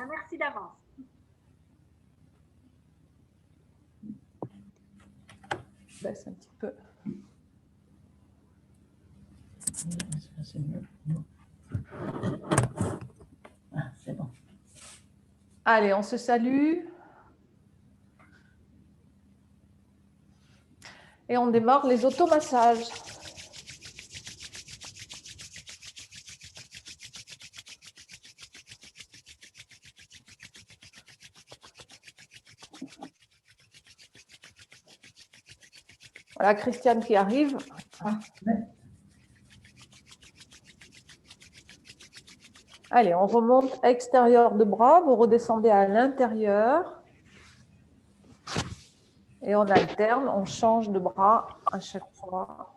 Merci d'avance. Je baisse un petit peu. C'est mieux. Ah, c'est bon. Allez, on se salue. Et on démarre les automassages. Voilà, Christiane qui arrive. Ah, ouais. Allez, on remonte extérieur de bras, vous redescendez à l'intérieur. Et on alterne, on change de bras à chaque fois.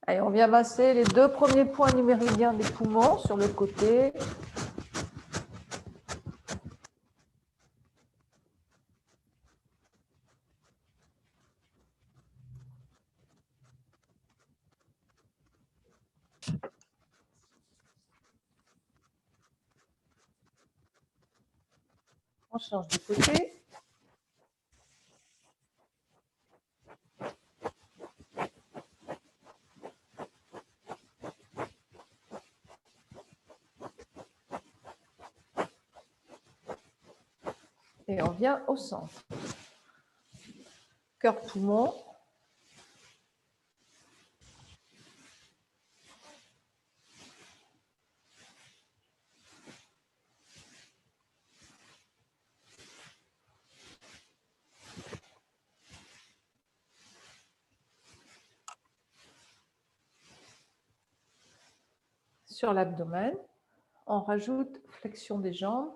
Allez, on vient masser les 2 premiers points du méridien des poumons sur le côté. On change de côté. Et on vient au centre. Cœur-poumon. Sur l'abdomen, on rajoute flexion des jambes.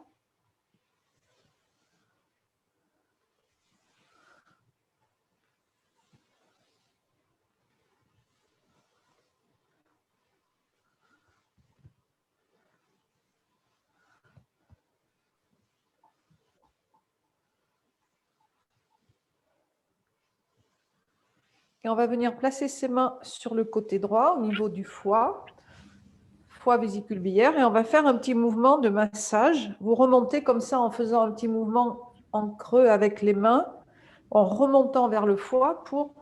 Et on va venir placer ses mains sur le côté droit au niveau du foie, foie vésicule biliaire, et on va faire un petit mouvement de massage. Vous remontez comme ça en faisant un petit mouvement en creux avec les mains, en remontant vers le foie pour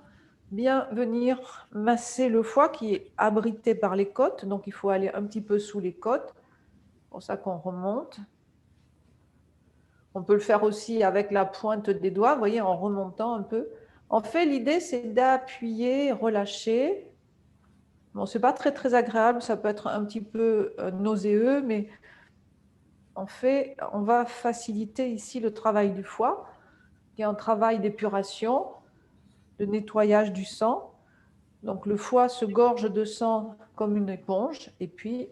bien venir masser le foie qui est abrité par les côtes. Donc il faut aller un petit peu sous les côtes, c'est pour ça qu'on remonte. On peut le faire aussi avec la pointe des doigts, vous voyez, en remontant un peu. En fait, l'idée, c'est d'appuyer, relâcher. Bon, ce n'est pas très agréable, ça peut être un petit peu nauséeux, mais en fait, on va faciliter ici le travail du foie, qui est un travail d'épuration, de nettoyage du sang. Donc, le foie se gorge de sang comme une éponge, et puis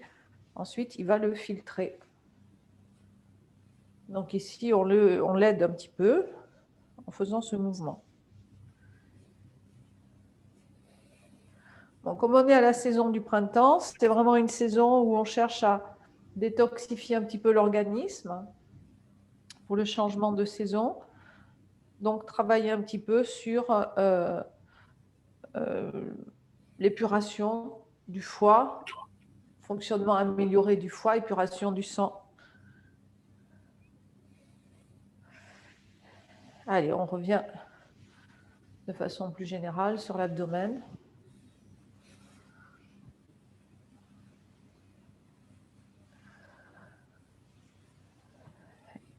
ensuite, il va le filtrer. Donc ici, on l'aide un petit peu en faisant ce mouvement. Bon, comme on est à la saison du printemps, c'est vraiment une saison où on cherche à détoxifier un petit peu l'organisme pour le changement de saison. Donc, travailler un petit peu sur l'épuration du foie, fonctionnement amélioré du foie, épuration du sang. Allez, on revient de façon plus générale sur l'abdomen.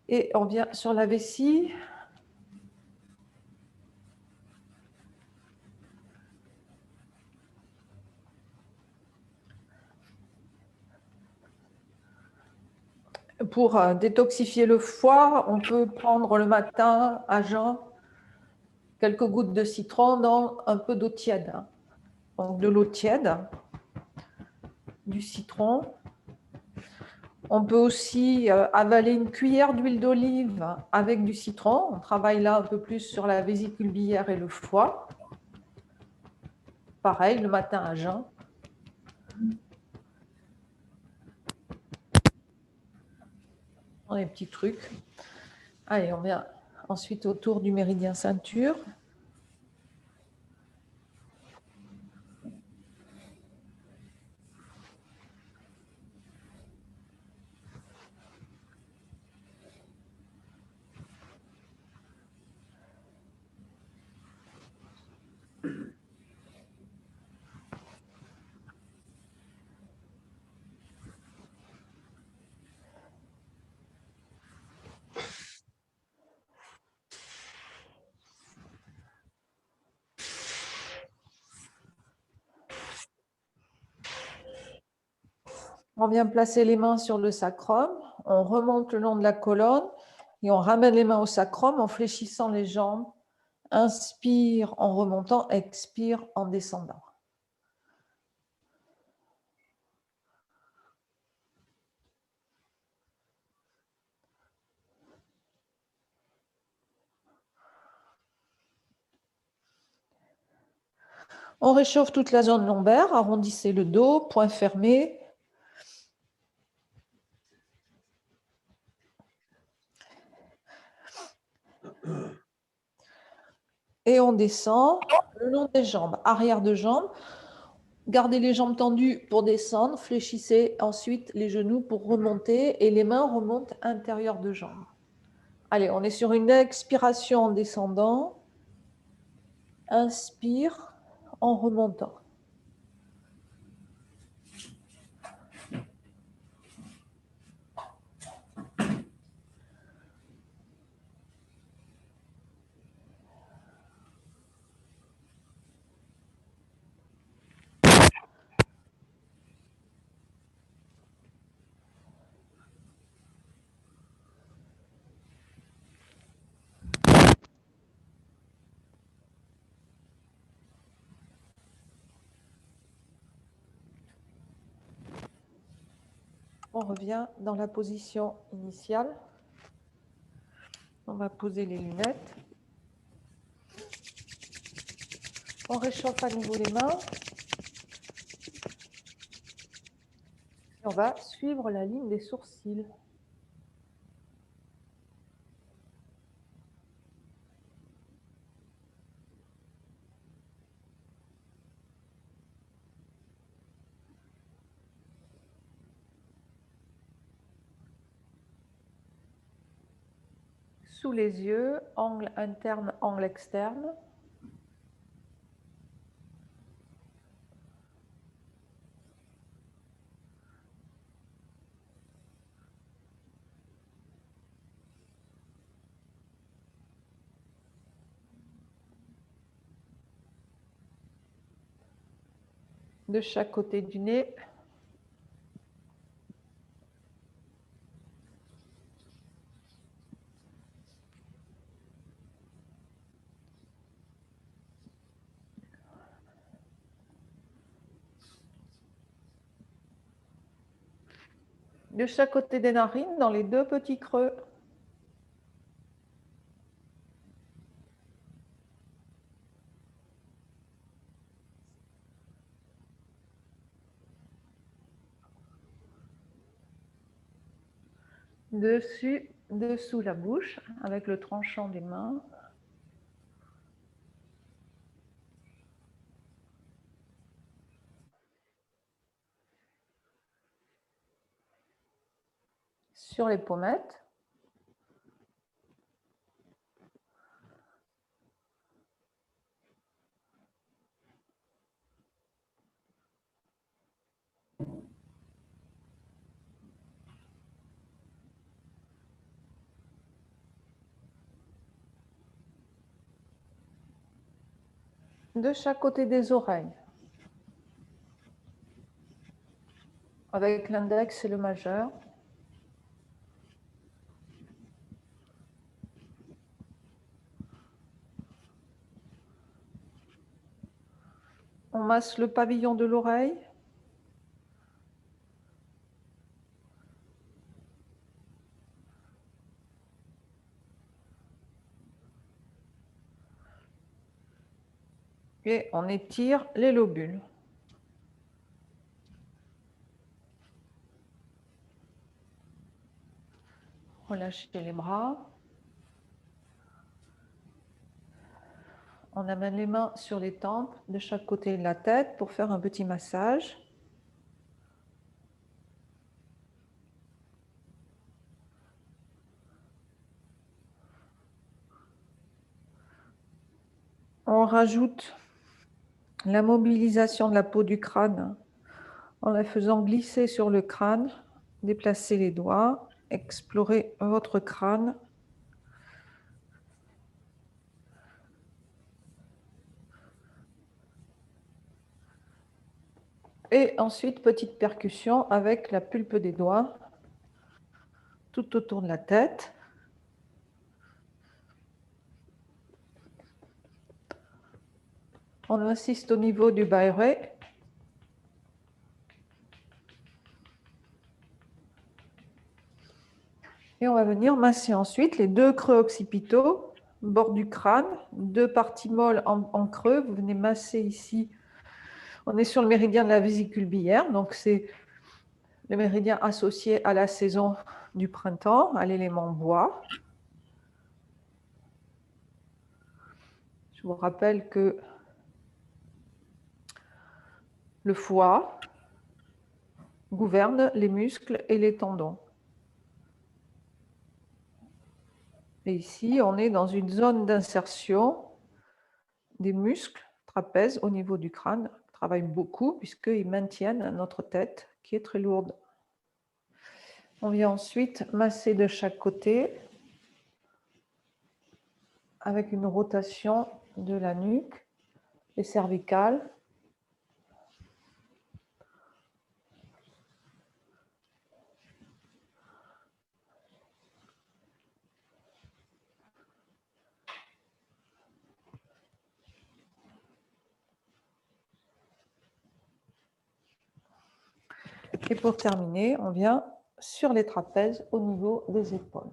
Et on vient sur la vessie. Pour détoxifier le foie, on peut prendre le matin à jeun quelques gouttes de citron dans un peu d'eau tiède. Donc de l'eau tiède, du citron. On peut aussi avaler une cuillère d'huile d'olive avec du citron. On travaille là un peu plus sur la vésicule biliaire et le foie. Pareil, le matin à jeun. Des petits trucs. Allez, on vient ensuite autour du méridien ceinture. On vient placer les mains sur le sacrum, on remonte le long de la colonne et on ramène les mains au sacrum en fléchissant les jambes. Inspire en remontant, expire en descendant. On réchauffe toute la zone lombaire, arrondissez le dos, poings fermés. Et on descend le long des jambes, arrière de jambes. Gardez les jambes tendues pour descendre, fléchissez ensuite les genoux pour remonter et les mains remontent intérieur de jambes. Allez, on est sur une expiration en descendant. Inspire en remontant. On revient dans la position initiale. On va poser les lunettes. On réchauffe à nouveau les mains. Et on va suivre la ligne des sourcils. Sous les yeux, angle interne, angle externe. De chaque côté du nez. De chaque côté des narines, dans les deux petits creux. Dessus, dessous la bouche, avec le tranchant des mains. Sur les pommettes. De chaque côté des oreilles. Avec l'index et le majeur. On masse le pavillon de l'oreille. Et on étire les lobules. Relâchez les bras. On amène les mains sur les tempes de chaque côté de la tête pour faire un petit massage. On rajoute la mobilisation de la peau du crâne en la faisant glisser sur le crâne. Déplacez les doigts, explorez votre crâne. Et ensuite, petite percussion avec la pulpe des doigts tout autour de la tête. On insiste au niveau du bas oreille. Et on va venir masser ensuite les deux creux occipitaux, bord du crâne, deux parties molles en creux. Vous venez masser ici. On est sur le méridien de la vésicule biliaire, donc c'est le méridien associé à la saison du printemps, à l'élément bois. Je vous rappelle que le foie gouverne les muscles et les tendons. Et ici, on est dans une zone d'insertion des muscles trapèzes au niveau du crâne. Ils travaillent beaucoup puisqu'ils maintiennent notre tête qui est très lourde. On vient ensuite masser de chaque côté avec une rotation de la nuque, les cervicales. Et pour terminer, on vient sur les trapèzes au niveau des épaules.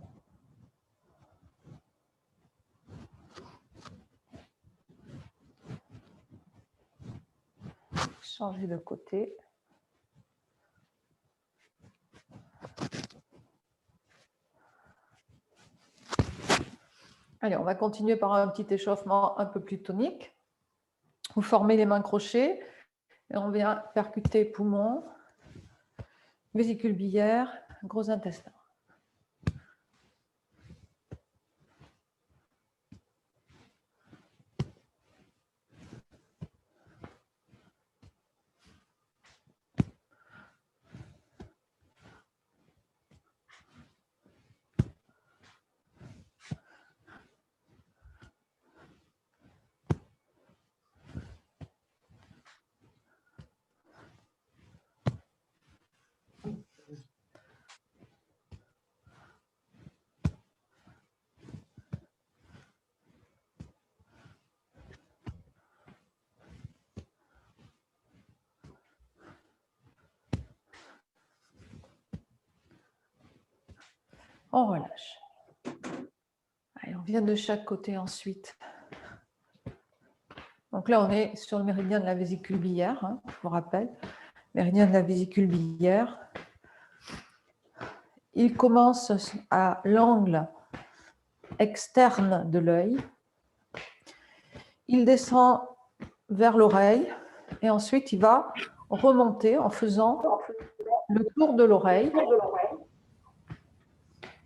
Changer de côté. Allez, on va continuer par un petit échauffement un peu plus tonique. Vous formez les mains crochets et on vient percuter poumon, vésicule biliaire, gros intestin. On relâche. Allez, on vient de chaque côté ensuite. Donc là, on est sur le méridien de la vésicule biliaire, hein, je vous rappelle. Méridien de la vésicule biliaire. Il commence à l'angle externe de l'œil. Il descend vers l'oreille et ensuite il va remonter en faisant le tour de l'oreille.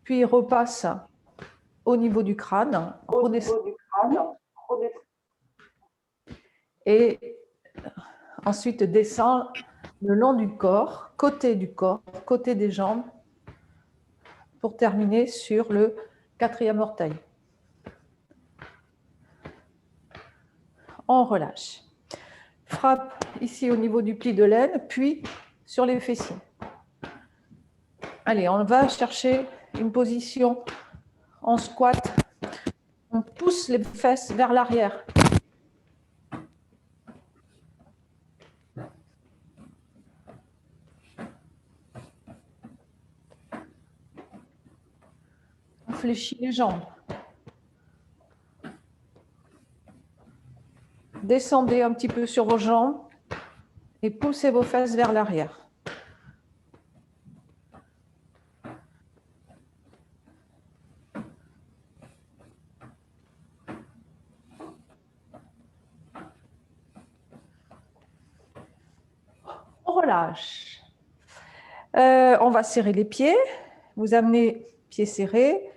Puis il repasse au niveau du crâne, et ensuite descend le long du corps, côté des jambes, pour terminer sur le 4e orteil. On relâche. Frappe ici au niveau du pli de l'aine, puis sur les fessiers. Allez, on va chercher une position en squat. On pousse les fesses vers l'arrière. fléchit les jambes. Descendez un petit peu sur vos jambes et poussez vos fesses vers l'arrière. On relâche. On va serrer les pieds. Vous amenez pieds serrés.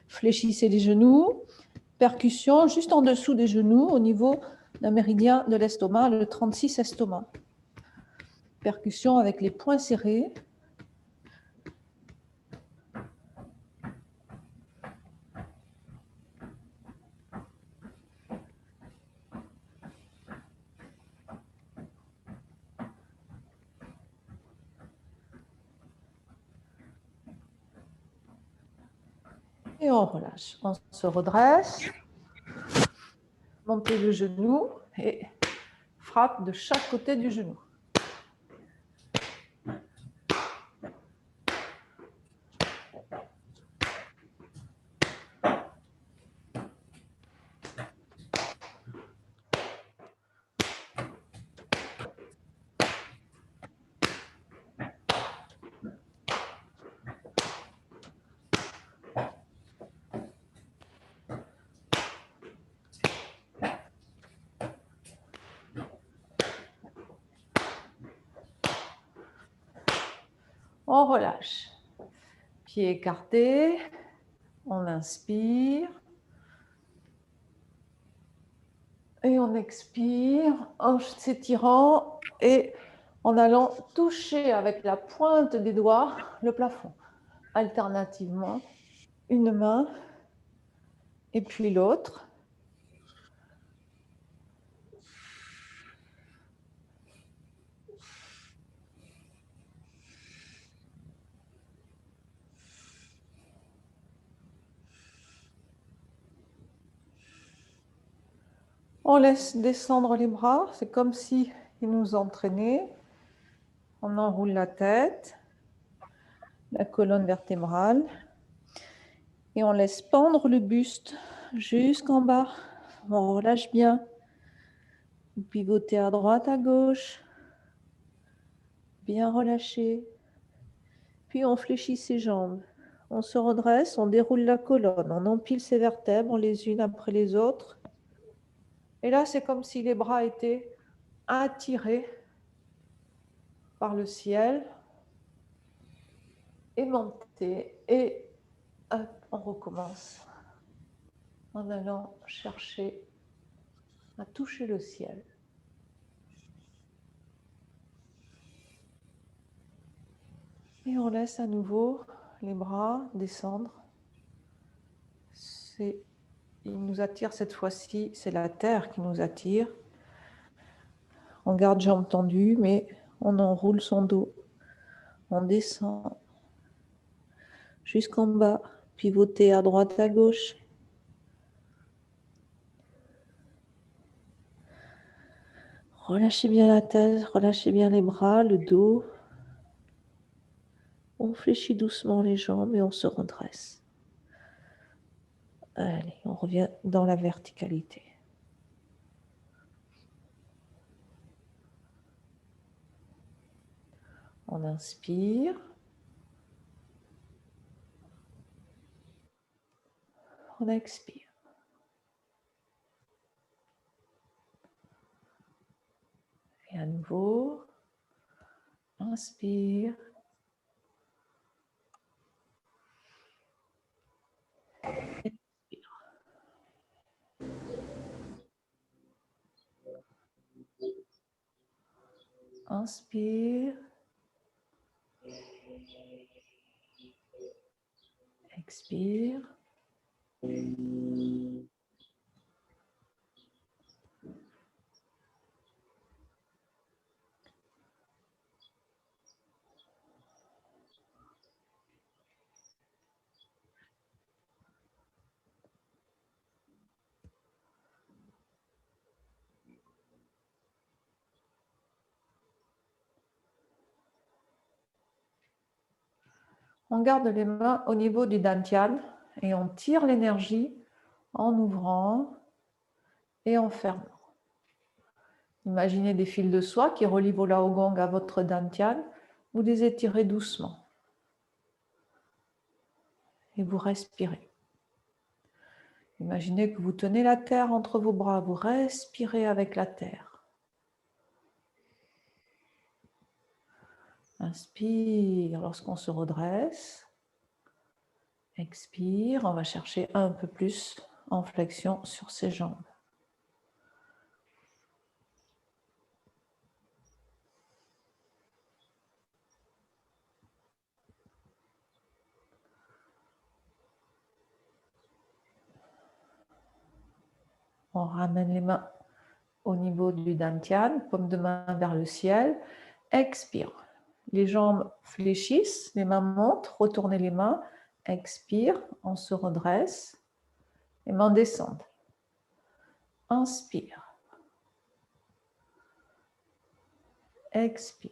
Fléchissez les genoux. Percussion juste en dessous des genoux au niveau d'un méridien de l'estomac, le 36 estomac. Percussion avec les poings serrés. Et on relâche. On se redresse. Montez le genou et frappe de chaque côté du genou. On relâche. Pieds écartés. On inspire. Et on expire en s'étirant et en allant toucher avec la pointe des doigts le plafond. Alternativement, une main et puis l'autre. On laisse descendre les bras, c'est comme si ils nous entraînaient. On enroule la tête, la colonne vertébrale, et on laisse pendre le buste jusqu'en bas. On relâche bien. Vous pivotez à droite, à gauche, bien relâché. Puis on fléchit ses jambes. On se redresse, on déroule la colonne, on empile ses vertèbres les unes après les autres. Et là, c'est comme si les bras étaient attirés par le ciel, aimantés, et hop, on recommence en allant chercher à toucher le ciel. Et on laisse à nouveau les bras descendre. Il nous attire cette fois-ci, c'est la terre qui nous attire. On garde jambes tendues, mais on enroule son dos. On descend jusqu'en bas, pivoter à droite, à gauche. Relâchez bien la tête, relâchez bien les bras, le dos. On fléchit doucement les jambes et on se redresse. Allez, on revient dans la verticalité. On inspire. On expire. Et à nouveau, inspire. Expire. Inspire. Expire. On garde les mains au niveau du dantian, et on tire l'énergie en ouvrant et en fermant. Imaginez des fils de soie qui relient vos Laogong à votre Dantian. Vous les étirez doucement. Et vous respirez. Imaginez que vous tenez la terre entre vos bras. Vous respirez avec la terre. Inspire lorsqu'on se redresse. Expire. On va chercher un peu plus en flexion sur ses jambes. On ramène les mains au niveau du Dantian, paume de main vers le ciel. Expire. Les jambes fléchissent, les mains montent, retournez les mains. Expire, on se redresse. Les mains descendent. Inspire. Expire.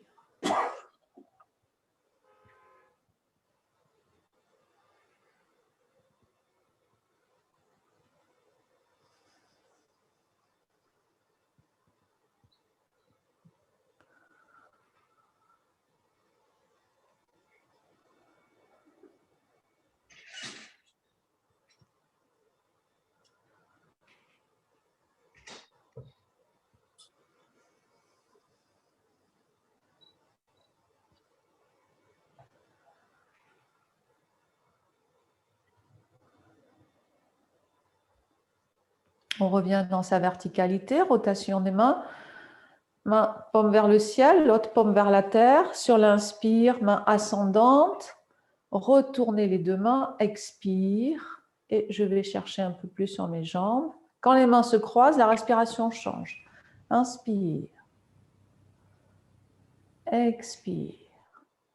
On revient dans sa verticalité, rotation des mains. Main paume vers le ciel, l'autre paume vers la terre. Sur l'inspire, main ascendante. Retournez les deux mains, expire. Et je vais chercher un peu plus sur mes jambes. Quand les mains se croisent, la respiration change. Inspire. Expire.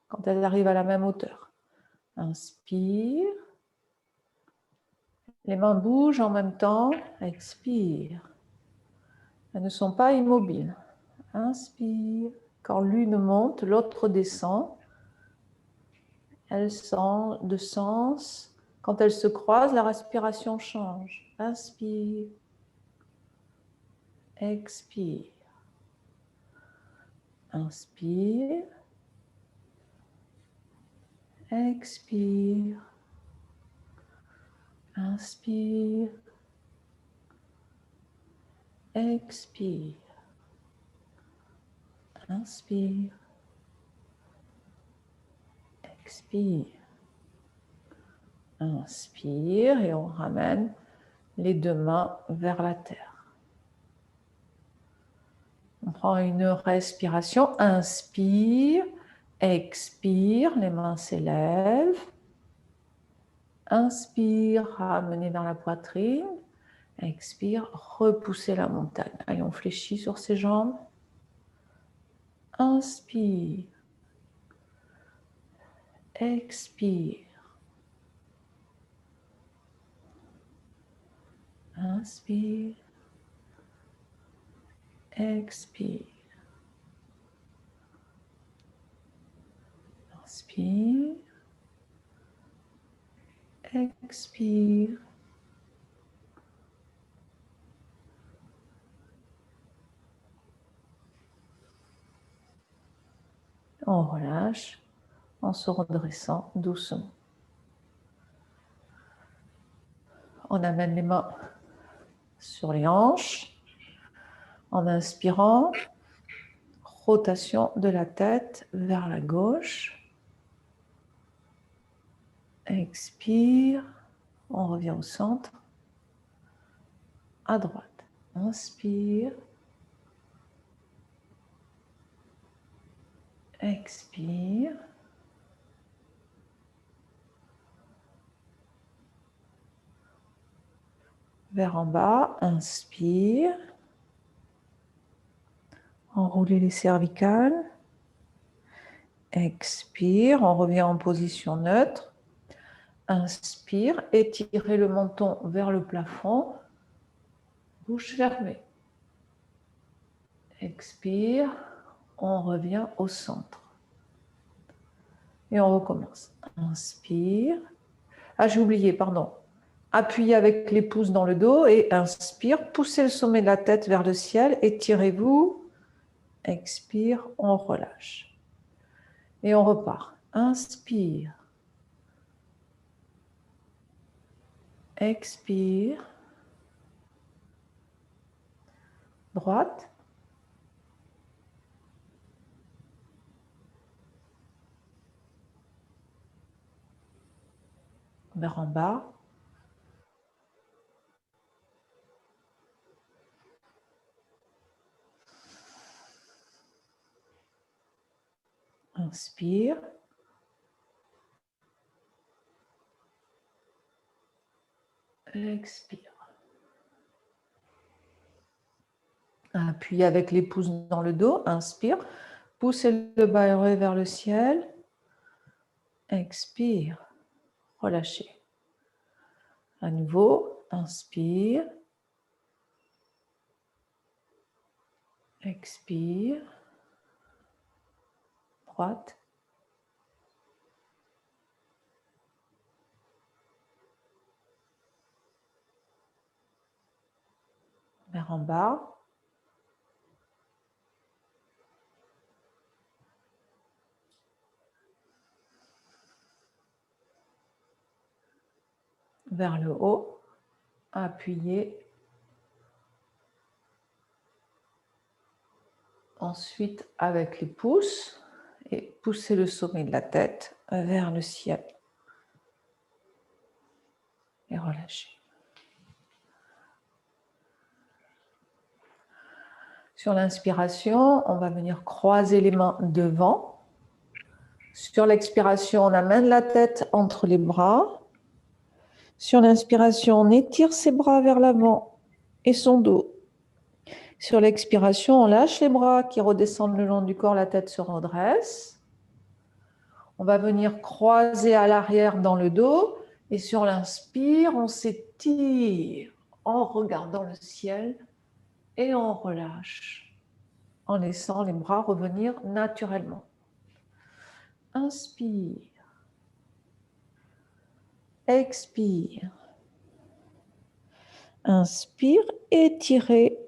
Quand elles arrivent à la même hauteur. Inspire. Les mains bougent en même temps. Expire. Elles ne sont pas immobiles. Inspire. Quand l'une monte, l'autre descend. Elles changent de sens. Quand elles se croisent, la respiration change. Inspire. Expire. Inspire. Expire. Inspire. Expire. Inspire. Expire. Inspire et on ramène les deux mains vers la terre. On prend une respiration. Inspire. Expire. Les mains s'élèvent. Inspire, ramenez dans la poitrine. Expire, repoussez la montagne. Allez, on fléchit sur ses jambes. Inspire. Expire. Inspire. Expire. Inspire. Expire. On relâche en se redressant doucement. On amène les mains sur les hanches. En inspirant, rotation de la tête vers la gauche. Expire, on revient au centre, à droite. Inspire, expire. Vers en bas, inspire. Enroulez les cervicales. Expire, on revient en position neutre. Inspire, étirez le menton vers le plafond. Bouche fermée. Expire, on revient au centre. Et on recommence. Inspire, Ah, j'ai oublié, pardon. Appuyez avec les pouces dans le dos et inspire. Poussez le sommet de la tête vers le ciel. Étirez-vous. Expire, on relâche. Et on repart. Inspire. Expire. Droite. Vers en bas. Inspire. Expire. Appuyez avec les pouces dans le dos. Inspire. Poussez le bas vers le ciel. Expire. Relâchez. À nouveau. Inspire. Expire. Droite. Vers en bas. Vers le haut. Appuyez. Ensuite, avec les pouces, et poussez le sommet de la tête vers le ciel. Et relâchez. Sur l'inspiration, on va venir croiser les mains devant. Sur l'expiration, on amène la tête entre les bras. Sur l'inspiration, on étire ses bras vers l'avant et son dos. Sur l'expiration, on lâche les bras qui redescendent le long du corps, la tête se redresse. On va venir croiser à l'arrière dans le dos. Et sur l'inspire, on s'étire en regardant le ciel et on relâche en laissant les bras revenir naturellement. Inspire. Expire. Inspire, étirez.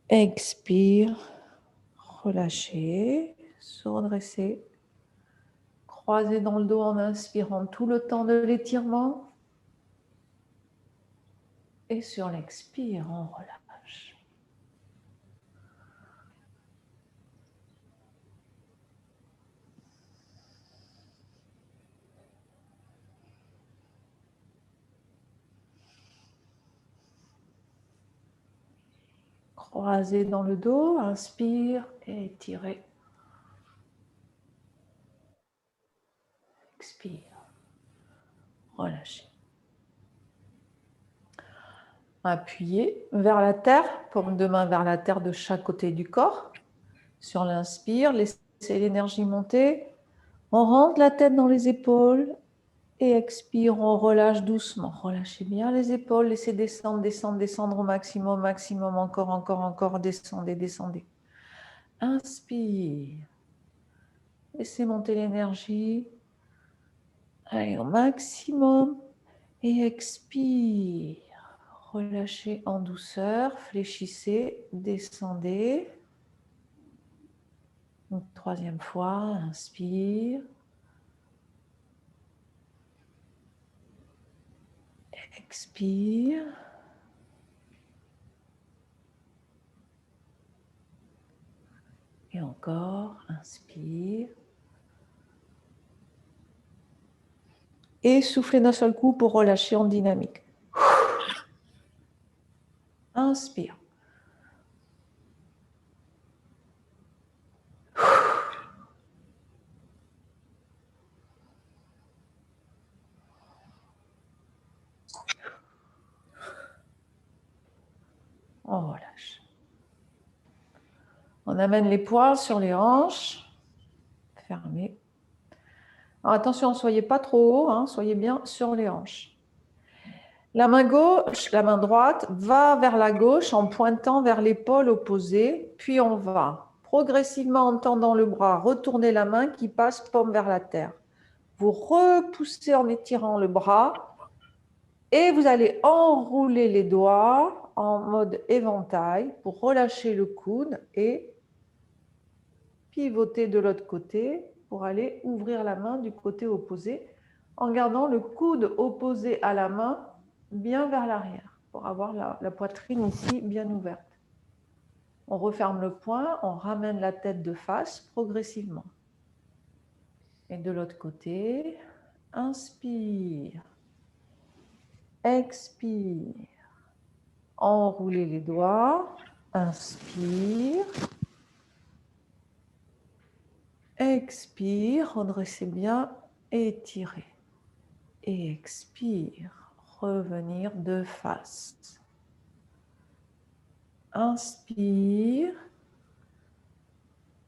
Expire. Relâchez. Se redresser. Croisez dans le dos en inspirant tout le temps de l'étirement. Et sur l'expire, on relâche. Croisez dans le dos, inspire et étirez. Expire. Relâchez. Appuyez vers la terre, paume de main vers la terre de chaque côté du corps. Sur l'inspire, laissez l'énergie monter. On rentre la tête dans les épaules et expire, on relâche doucement. Relâchez bien les épaules, laissez descendre, descendre, descendre au maximum, maximum, encore, encore, encore, descendez, descendez. Inspire. Laissez monter l'énergie. Allez, au maximum. Et expire. Relâchez en douceur, fléchissez, descendez. Une troisième fois, inspire. Expire. Et encore, inspire. Et soufflez d'un seul coup pour relâcher en dynamique. Inspire. On relâche. On amène les poings sur les hanches. Fermez. Alors attention, ne soyez pas trop haut, hein, soyez bien sur les hanches. La main gauche, la main droite va vers la gauche en pointant vers l'épaule opposée, puis on va progressivement en tendant le bras, retourner la main qui passe paume vers la terre. Vous repoussez en étirant le bras et vous allez enrouler les doigts en mode éventail pour relâcher le coude et pivoter de l'autre côté pour aller ouvrir la main du côté opposé en gardant le coude opposé à la main bien vers l'arrière pour avoir la poitrine ici bien ouverte. On referme le poing, on ramène la tête de face progressivement. Et de l'autre côté, inspire, expire, enroulez les doigts, inspire, expire, redressez bien, étirez. Et expire, revenir de face. Inspire,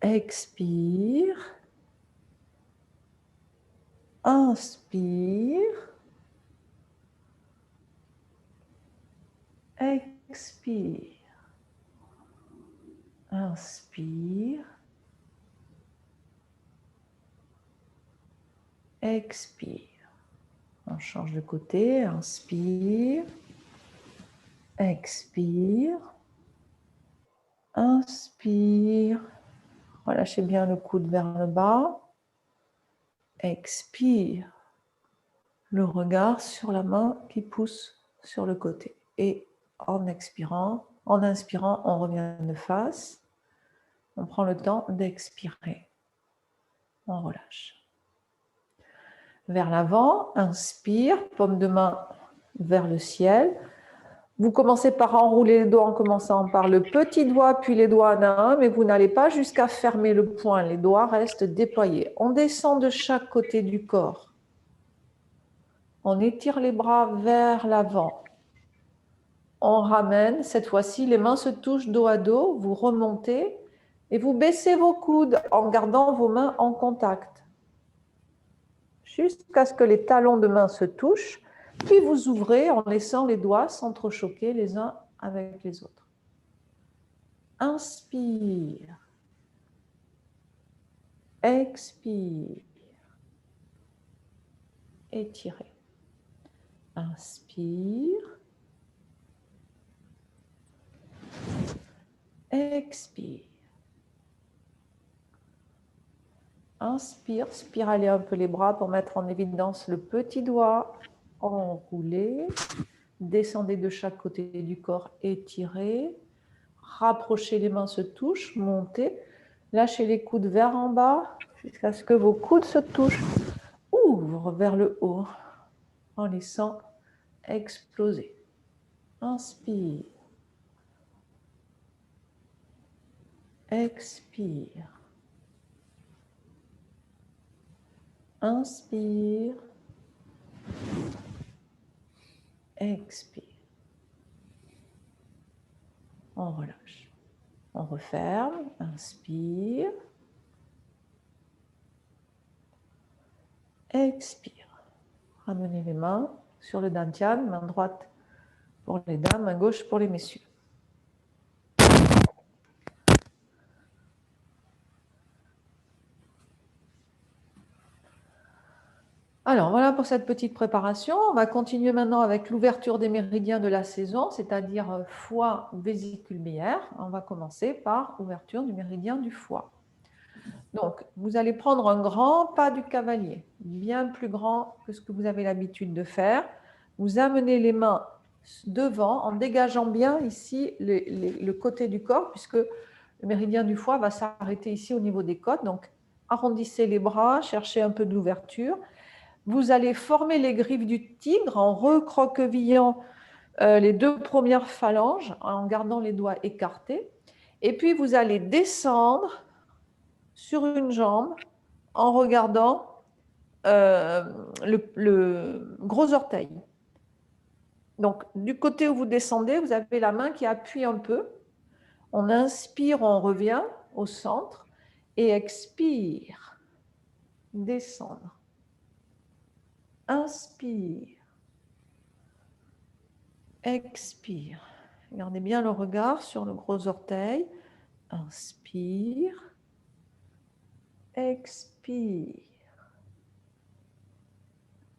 expire, inspire, expire, inspire, expire. On change de côté, inspire, expire, inspire, relâchez bien le coude vers le bas, expire, le regard sur la main qui pousse sur le côté. Et en expirant, en inspirant, on revient de face, on prend le temps d'expirer, on relâche. Vers l'avant, inspire, paume de main vers le ciel. Vous commencez par enrouler les doigts en commençant par le petit doigt puis les doigts en un, mais vous n'allez pas jusqu'à fermer le poing. Les doigts restent déployés. On descend de chaque côté du corps. On étire les bras vers l'avant. On ramène. Cette fois-ci, les mains se touchent dos à dos. Vous remontez et vous baissez vos coudes en gardant vos mains en contact. Jusqu'à ce que les talons de main se touchent. Puis vous ouvrez en laissant les doigts s'entrechoquer les uns avec les autres. Inspire. Expire. Étirez. Inspire. Expire. Inspire, spiralez un peu les bras pour mettre en évidence le petit doigt, enroulé. Descendez de chaque côté du corps, étirez. Rapprochez, les mains se touchent, montez. Lâchez les coudes vers en bas jusqu'à ce que vos coudes se touchent. Ouvre vers le haut en laissant exploser. Inspire. Expire. Inspire. Expire. On relâche. On referme. Inspire. Expire. Ramenez les mains sur le dantian, main droite pour les dames, main gauche pour les messieurs. Alors, voilà pour cette petite préparation. On va continuer maintenant avec l'ouverture des méridiens de la saison, c'est-à-dire foie, vésicule biliaire. On va commencer par ouverture du méridien du foie. Donc, vous allez prendre un grand pas du cavalier, bien plus grand que ce que vous avez l'habitude de faire. Vous amenez les mains devant en dégageant bien ici le côté du corps, puisque le méridien du foie va s'arrêter ici au niveau des côtes. Donc, arrondissez les bras, cherchez un peu d'ouverture. Vous allez former les griffes du tigre en recroquevillant les deux premières phalanges, en gardant les doigts écartés. Et puis, vous allez descendre sur une jambe en regardant le gros orteil. Donc, du côté où vous descendez, vous avez la main qui appuie un peu. On inspire, on revient au centre et expire, descendre. Inspire, expire. Gardez bien le regard sur le gros orteil. Inspire, expire.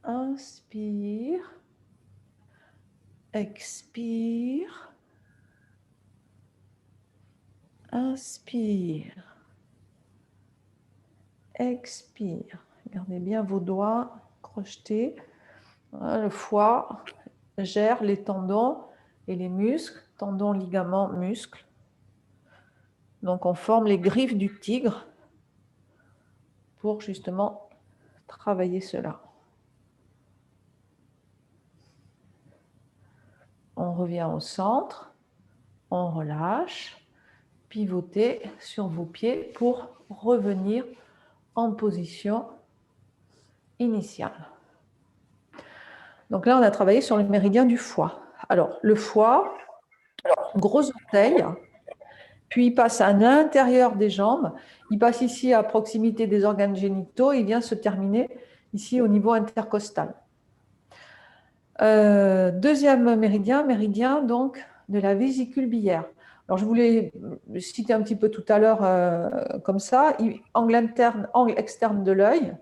Inspire. Expire. Inspire. Expire. Gardez bien vos doigts crochetés. Voilà, le foie gère les tendons et les muscles, tendons, ligaments, muscles. Donc on forme les griffes du tigre pour justement travailler cela. On revient au centre, on relâche, pivotez sur vos pieds pour revenir en position initiale. Donc là, on a travaillé sur le méridien du foie. Alors, le foie, gros orteil, puis il passe à l'intérieur des jambes, il passe ici à proximité des organes génitaux, il vient se terminer ici au niveau intercostal. Deuxième méridien, méridien donc de la vésicule biliaire. Alors je voulais citer un petit peu tout à l'heure comme ça, angle interne, angle externe de l'œil,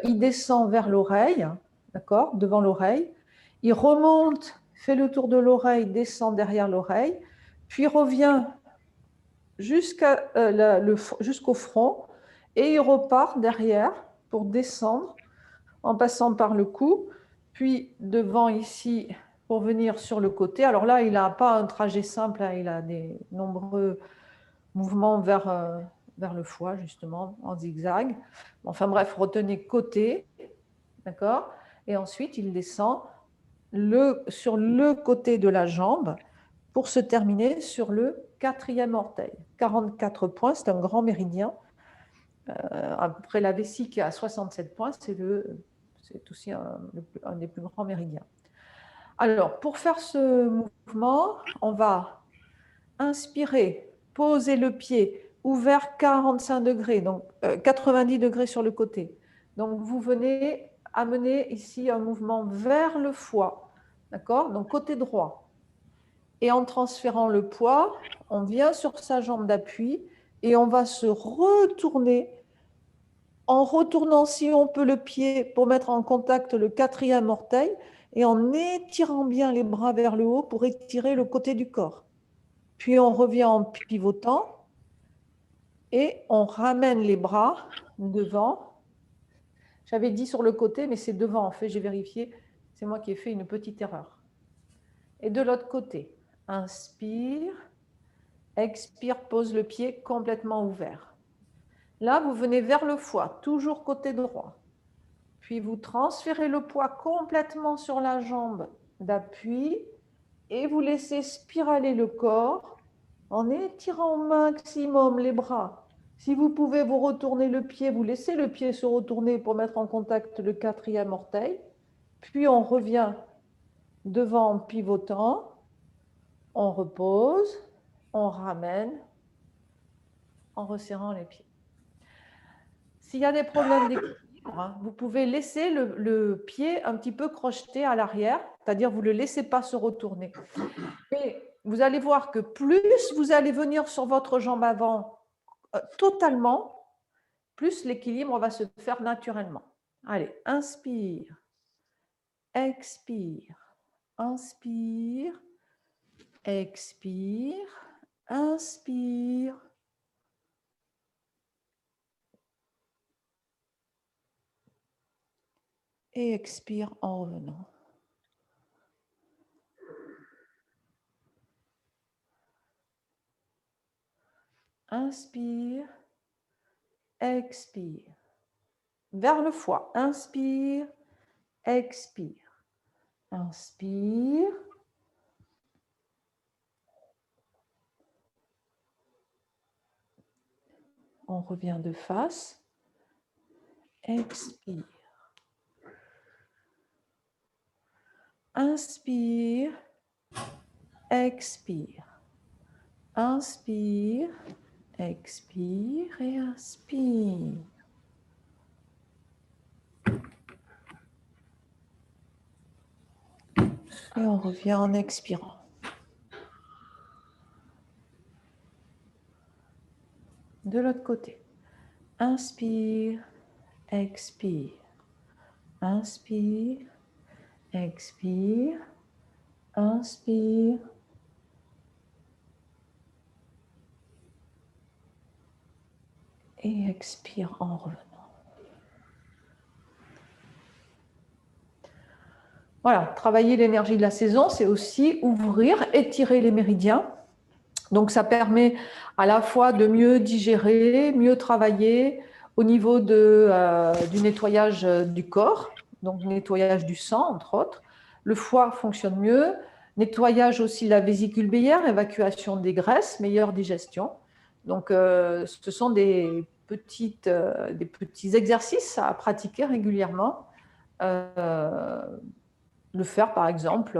il descend vers l'oreille, d'accord, devant l'oreille, il remonte, fait le tour de l'oreille, descend derrière l'oreille, puis revient jusqu'au front et il repart derrière pour descendre en passant par le cou, puis devant ici pour venir sur le côté. Alors là, il n'a pas un trajet simple, hein, il a des nombreux mouvements vers le foie, justement, en zigzag. Enfin bref, retenez côté, d'accord? Et ensuite, il descend sur le côté de la jambe pour se terminer sur le 4e orteil. 44 points, c'est un grand méridien. Après la vessie qui est à 67 points, c'est aussi un des plus grands méridiens. Alors, pour faire ce mouvement, on va inspirer, poser le pied ouvert 45 degrés, donc 90 degrés sur le côté. Donc, vous venez amener ici un mouvement vers le foie, d'accord? Donc, côté droit. Et en transférant le poids, on vient sur sa jambe d'appui et on va se retourner en retournant, si on peut, le pied pour mettre en contact le 4e orteil et en étirant bien les bras vers le haut pour étirer le côté du corps. Puis on revient en pivotant et on ramène les bras devant. J'avais dit sur le côté, mais c'est devant en fait, j'ai vérifié. C'est moi qui ai fait une petite erreur. Et de l'autre côté, inspire, expire, pose le pied complètement ouvert. Là, vous venez vers le foie, toujours côté droit. Puis vous transférez le poids complètement sur la jambe d'appui et vous laissez spiraler le corps en étirant au maximum les bras. Si vous pouvez vous retourner le pied, vous laissez le pied se retourner pour mettre en contact le 4e orteil. Puis on revient devant en pivotant, on repose, on ramène en resserrant les pieds. S'il y a des problèmes d'équilibre, vous pouvez laisser le pied un petit peu crocheté à l'arrière, c'est-à-dire vous ne le laissez pas se retourner. Et vous allez voir que plus vous allez venir sur votre jambe avant totalement, plus l'équilibre va se faire naturellement. Allez, inspire, expire, inspire, expire, inspire. Et expire en revenant. Inspire, expire. Vers le foie, inspire, expire. Inspire. On revient de face. Expire. Inspire, expire. Inspire, expire et inspire. Et on revient en expirant. De l'autre côté. Inspire, expire. Inspire, expire, inspire. Et expire en revenant. Voilà, travailler l'énergie de la saison, c'est aussi ouvrir, étirer les méridiens. Donc ça permet à la fois de mieux digérer, mieux travailler au niveau du nettoyage du corps, donc nettoyage du sang entre autres. Le foie fonctionne mieux, nettoyage aussi de la vésicule biliaire, évacuation des graisses, meilleure digestion. Donc ce sont des petits exercices à pratiquer régulièrement. Le faire par exemple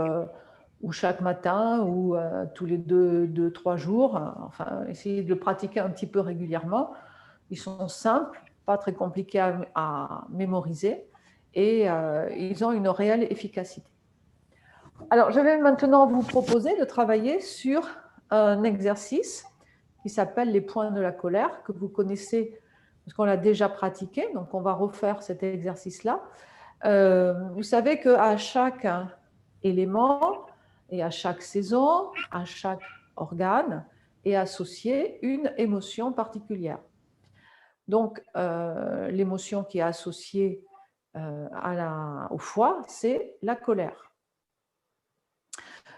ou chaque matin ou tous les 2-3 jours, enfin essayer de le pratiquer un petit peu régulièrement. Ils sont simples, pas très compliqués à mémoriser et ils ont une réelle efficacité. Alors je vais maintenant vous proposer de travailler sur un exercice qui s'appelle les points de la colère, que vous connaissez parce qu'on l'a déjà pratiqué, donc on va refaire cet exercice-là. Vous savez qu'à chaque élément et à chaque saison, à chaque organe est associée une émotion particulière. Donc, l'émotion qui est associée au foie, c'est la colère.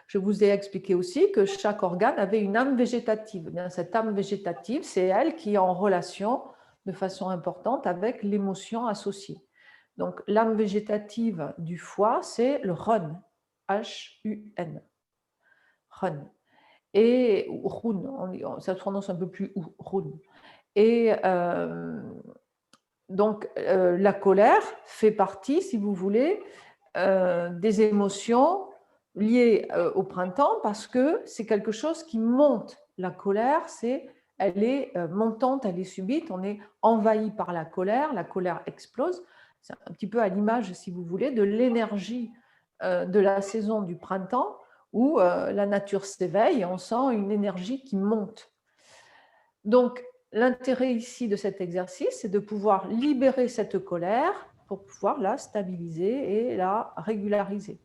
Je vous ai expliqué aussi que chaque organe avait une âme végétative. Bien, cette âme végétative, c'est elle qui est en relation de façon importante avec l'émotion associée. Donc, l'âme végétative du foie, c'est le Run, H-U-N, Run. Et Run, ça se prononce un peu plus Run. Et donc, la colère fait partie, si vous voulez, des émotions liées au printemps parce que c'est quelque chose qui monte. La colère, elle est montante, elle est subite, on est envahi par la colère explose. C'est un petit peu à l'image, si vous voulez, de l'énergie de la saison du printemps où la nature s'éveille et on sent une énergie qui monte. Donc, l'intérêt ici de cet exercice, c'est de pouvoir libérer cette colère pour pouvoir la stabiliser et la régulariser.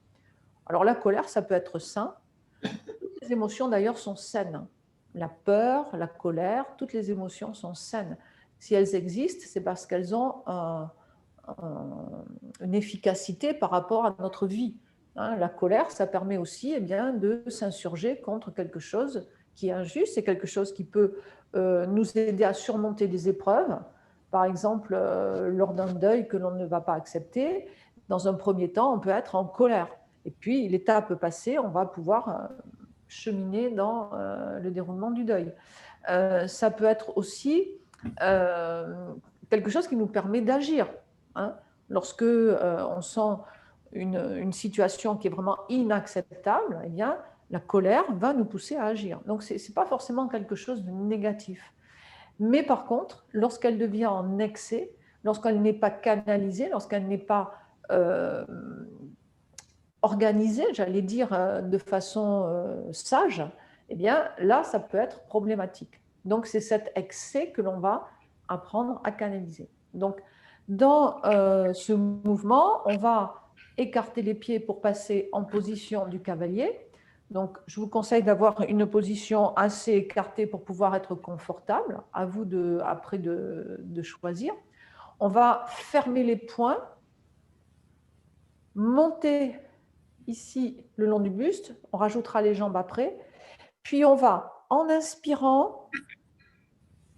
Alors, la colère, ça peut être sain. Toutes les émotions, d'ailleurs, sont saines. La peur, la colère, toutes les émotions sont saines. Si elles existent, c'est parce qu'elles ont une efficacité par rapport à notre vie. La colère, ça permet aussi de s'insurger contre quelque chose qui est injuste, c'est quelque chose qui peut nous aider à surmonter des épreuves, par exemple lors d'un deuil que l'on ne va pas accepter. Dans un premier temps, on peut être en colère. Et puis, l'étape passée, on va pouvoir cheminer dans le déroulement du deuil. Ça peut être aussi quelque chose qui nous permet d'agir. Lorsque on sent une situation qui est vraiment inacceptable, eh bien, la colère va nous pousser à agir. Donc, ce n'est pas forcément quelque chose de négatif. Mais par contre, lorsqu'elle devient en excès, lorsqu'elle n'est pas canalisée, lorsqu'elle n'est pas organisée, j'allais dire, de façon sage, eh bien, là, ça peut être problématique. Donc, c'est cet excès que l'on va apprendre à canaliser. Donc, dans ce mouvement, on va écarter les pieds pour passer en position du cavalier. Donc, je vous conseille d'avoir une position assez écartée pour pouvoir être confortable. À vous après de choisir. On va fermer les poings, monter ici le long du buste. On rajoutera les jambes après. Puis, on va, en inspirant,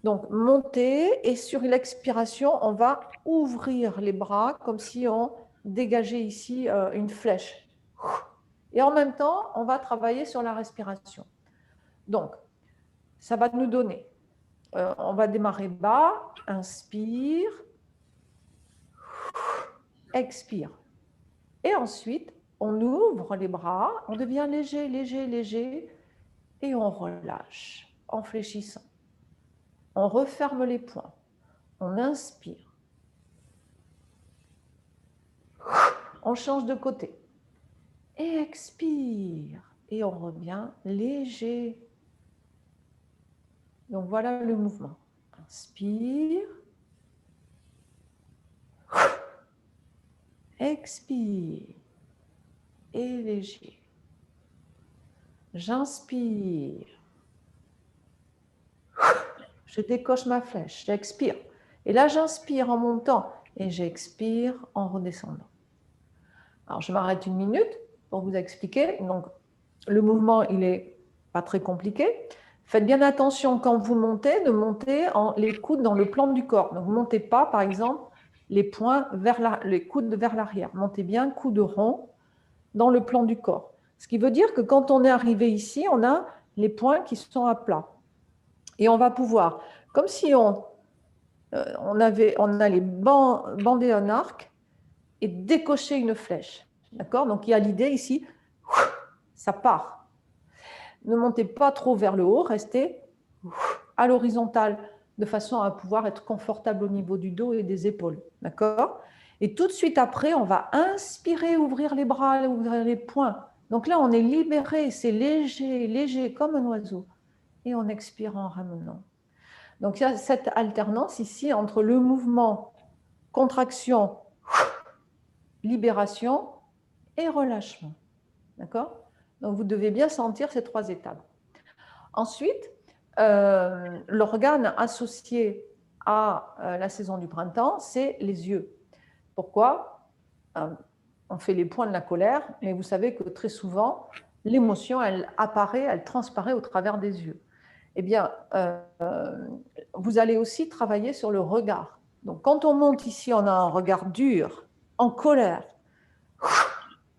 donc monter, et sur l'expiration, on va ouvrir les bras comme si on dégageait ici une flèche. Et en même temps, on va travailler sur la respiration. Donc, ça va nous donner, on va démarrer bas, inspire, expire. Et ensuite, on ouvre les bras, on devient léger, léger, léger, et on relâche en fléchissant. On referme les poings, on inspire. On change de côté. Et expire. Et on revient léger. Donc voilà le mouvement. Inspire. Expire. Et léger. J'inspire. Je décoche ma flèche. J'expire. Et là, j'inspire en montant et j'expire en redescendant. Alors, je m'arrête une minute pour vous expliquer. Donc, le mouvement, il n'est pas très compliqué. Faites bien attention quand vous montez, de monter les coudes dans le plan du corps. Donc, vous ne montez pas, par exemple, les coudes vers l'arrière. Montez bien coude rond dans le plan du corps. Ce qui veut dire que quand on est arrivé ici, on a les poings qui sont à plat. Et on va pouvoir, comme si on allait bander un arc et décocher une flèche. D'accord? Donc, il y a l'idée ici, ça part. Ne montez pas trop vers le haut, restez à l'horizontale de façon à pouvoir être confortable au niveau du dos et des épaules. D'accord? Et tout de suite après, on va inspirer, ouvrir les bras, ouvrir les poings. Donc là, on est libéré, c'est léger, léger comme un oiseau. Et on expire en ramenant. Donc il y a cette alternance ici entre le mouvement, contraction, libération et relâchement. D'accord? Donc vous devez bien sentir ces 3 étapes. Ensuite, l'organe associé à la saison du printemps, c'est les yeux. Pourquoi? On fait les points de la colère, mais vous savez que très souvent, l'émotion, elle apparaît, elle transparaît au travers des yeux. Eh bien, vous allez aussi travailler sur le regard. Donc, quand on monte ici, on a un regard dur, en colère.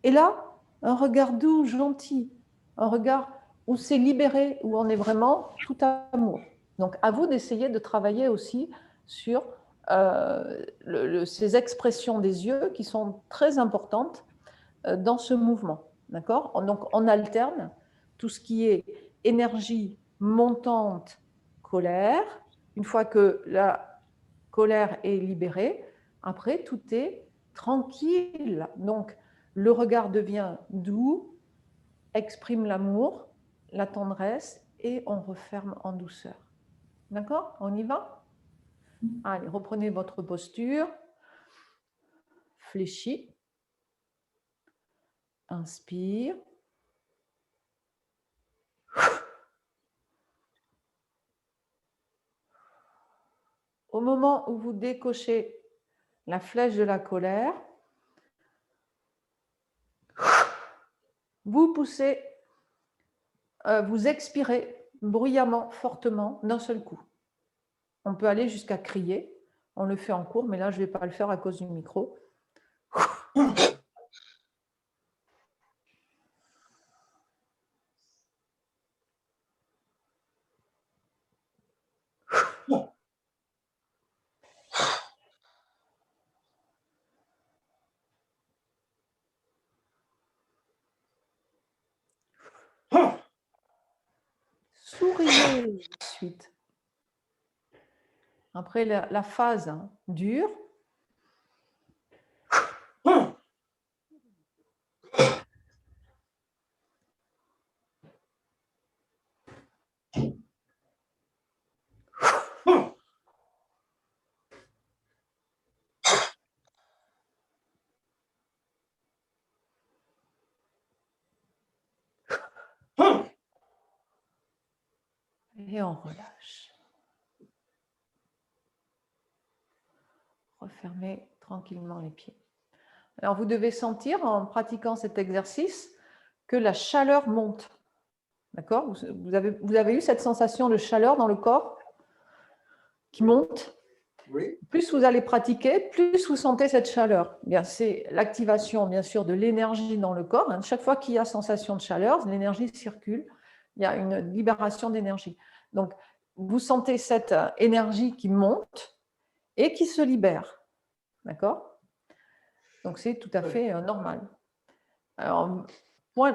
Et là, un regard doux, gentil, un regard où c'est libéré, où on est vraiment tout amour. Donc, à vous d'essayer de travailler aussi sur ces expressions des yeux qui sont très importantes dans ce mouvement. D'accord? Donc, on alterne tout ce qui est énergie montante, colère. Une fois que la colère est libérée, après, tout est tranquille. Donc, le regard devient doux, exprime l'amour, la tendresse et on referme en douceur. D'accord? On y va? Allez, reprenez votre posture. Fléchis. Inspire. Au moment où vous décochez la flèche de la colère, vous poussez, vous expirez bruyamment, fortement, d'un seul coup. On peut aller jusqu'à crier. On le fait en cours, mais là, je ne vais pas le faire à cause du micro. Souriez ensuite. Après la phase dure, et on relâche. Refermez tranquillement les pieds. Alors, vous devez sentir, en pratiquant cet exercice, que la chaleur monte. D'accord? Vous avez eu cette sensation de chaleur dans le corps qui monte? Oui. Plus vous allez pratiquer, plus vous sentez cette chaleur. Bien, c'est l'activation, bien sûr, de l'énergie dans le corps. Chaque fois qu'il y a sensation de chaleur, l'énergie circule. Il y a une libération d'énergie. Donc, vous sentez cette énergie qui monte et qui se libère. D'accord? Donc, c'est tout à fait normal. Alors,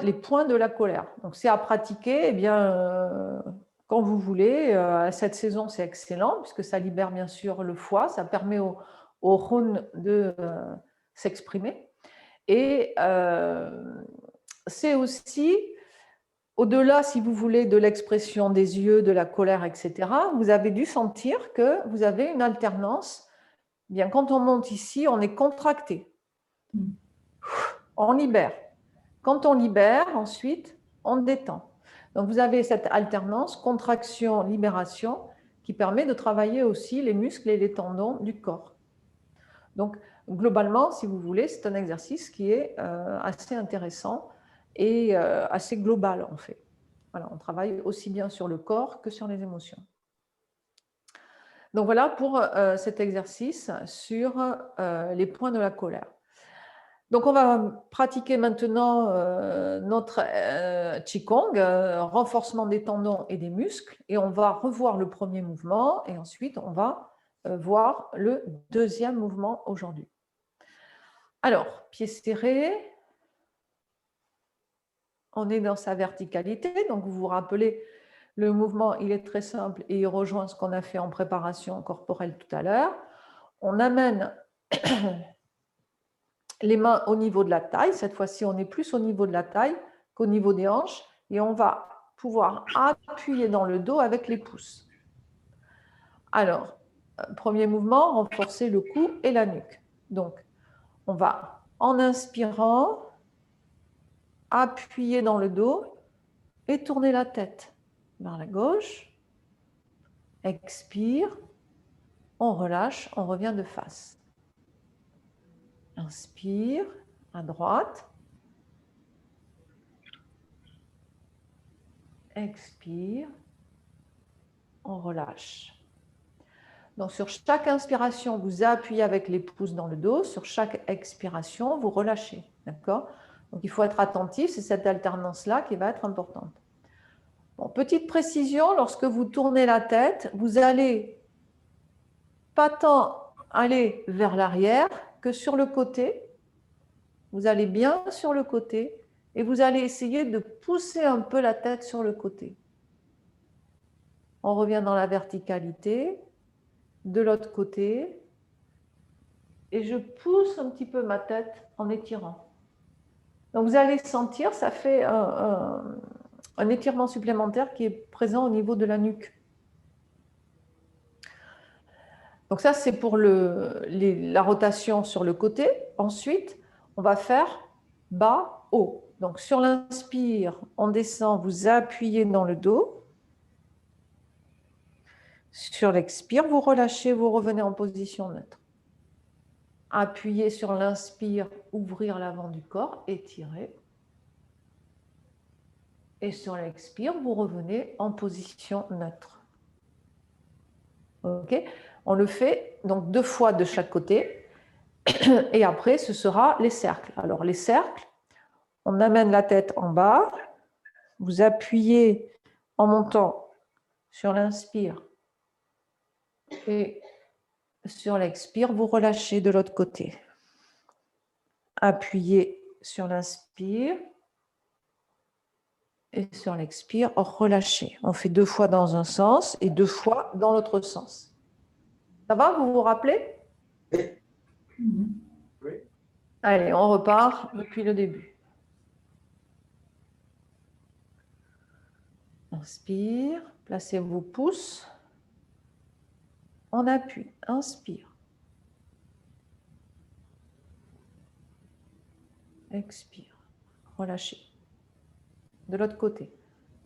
les points de la colère. Donc, c'est à pratiquer, eh bien, quand vous voulez. Cette saison, c'est excellent, puisque ça libère bien sûr le foie, ça permet au rhône de s'exprimer. Et c'est aussi, au-delà, si vous voulez, de l'expression des yeux, de la colère, etc., vous avez dû sentir que vous avez une alternance. Bien, quand on monte ici, on est contracté. on libère. Quand on libère, ensuite, on détend. Donc, vous avez cette alternance contraction-libération qui permet de travailler aussi les muscles et les tendons du corps. Donc, globalement, si vous voulez, c'est un exercice qui est assez intéressant et assez global, en fait. Voilà, on travaille aussi bien sur le corps que sur les émotions. Donc, voilà pour cet exercice sur les points de la colère. Donc, on va pratiquer maintenant notre Qigong, renforcement des tendons et des muscles, et on va revoir le premier mouvement, et ensuite, on va voir le deuxième mouvement aujourd'hui. Alors, pieds serrés, on est dans sa verticalité, donc vous vous rappelez, le mouvement, il est très simple et il rejoint ce qu'on a fait en préparation corporelle tout à l'heure. On amène les mains au niveau de la taille. Cette fois-ci, on est plus au niveau de la taille qu'au niveau des hanches. Et on va pouvoir appuyer dans le dos avec les pouces. Alors, premier mouvement, renforcer le cou et la nuque. Donc, on va, en inspirant, appuyer dans le dos et tourner la tête vers la gauche. Expire, on relâche, on revient de face. Inspire, à droite. Expire, on relâche. Donc, sur chaque inspiration, vous appuyez avec les pouces dans le dos. Sur chaque expiration, vous relâchez. D'accord ? Donc, il faut être attentif. C'est cette alternance-là qui va être importante. Bon, petite précision, lorsque vous tournez la tête, vous allez pas tant aller vers l'arrière que sur le côté. Vous allez bien sur le côté et vous allez essayer de pousser un peu la tête sur le côté. On revient dans la verticalité, de l'autre côté, et je pousse un petit peu ma tête en étirant. Donc vous allez sentir, ça fait un étirement supplémentaire qui est présent au niveau de la nuque. Donc ça, c'est pour la rotation sur le côté. Ensuite, on va faire bas, haut. Donc sur l'inspire, on descend, vous appuyez dans le dos. Sur l'expire, vous relâchez, vous revenez en position neutre. Appuyez sur l'inspire, ouvrir l'avant du corps, étirer. Et sur l'expire, vous revenez en position neutre. Ok ? On le fait donc 2 fois de chaque côté. Et après, ce sera les cercles. Alors, les cercles, on amène la tête en bas. Vous appuyez en montant sur l'inspire. Et sur l'expire, vous relâchez de l'autre côté. Appuyez sur l'inspire. Et sur l'expire, relâchez. On fait 2 fois dans un sens et 2 fois dans l'autre sens. Ça va, vous vous rappelez ? Oui. Allez, on repart depuis le début. Inspire, placez vos pouces. On appuie, inspire. Expire, relâchez. De l'autre côté,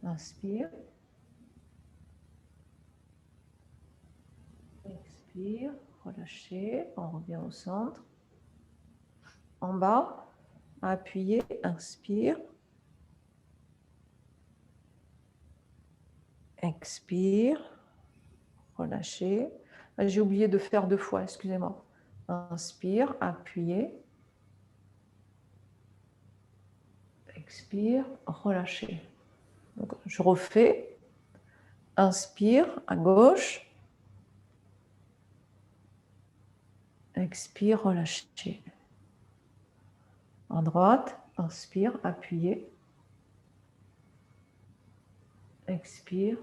inspire. Expire, relâchez, on revient au centre. En bas, appuyez, inspire. Expire, relâchez. J'ai oublié de faire 2 fois, excusez-moi. Inspire, appuyez. Expire, relâchez. Donc, je refais. Inspire à gauche. Expire, relâchez. À droite, inspire, appuyez. Expire,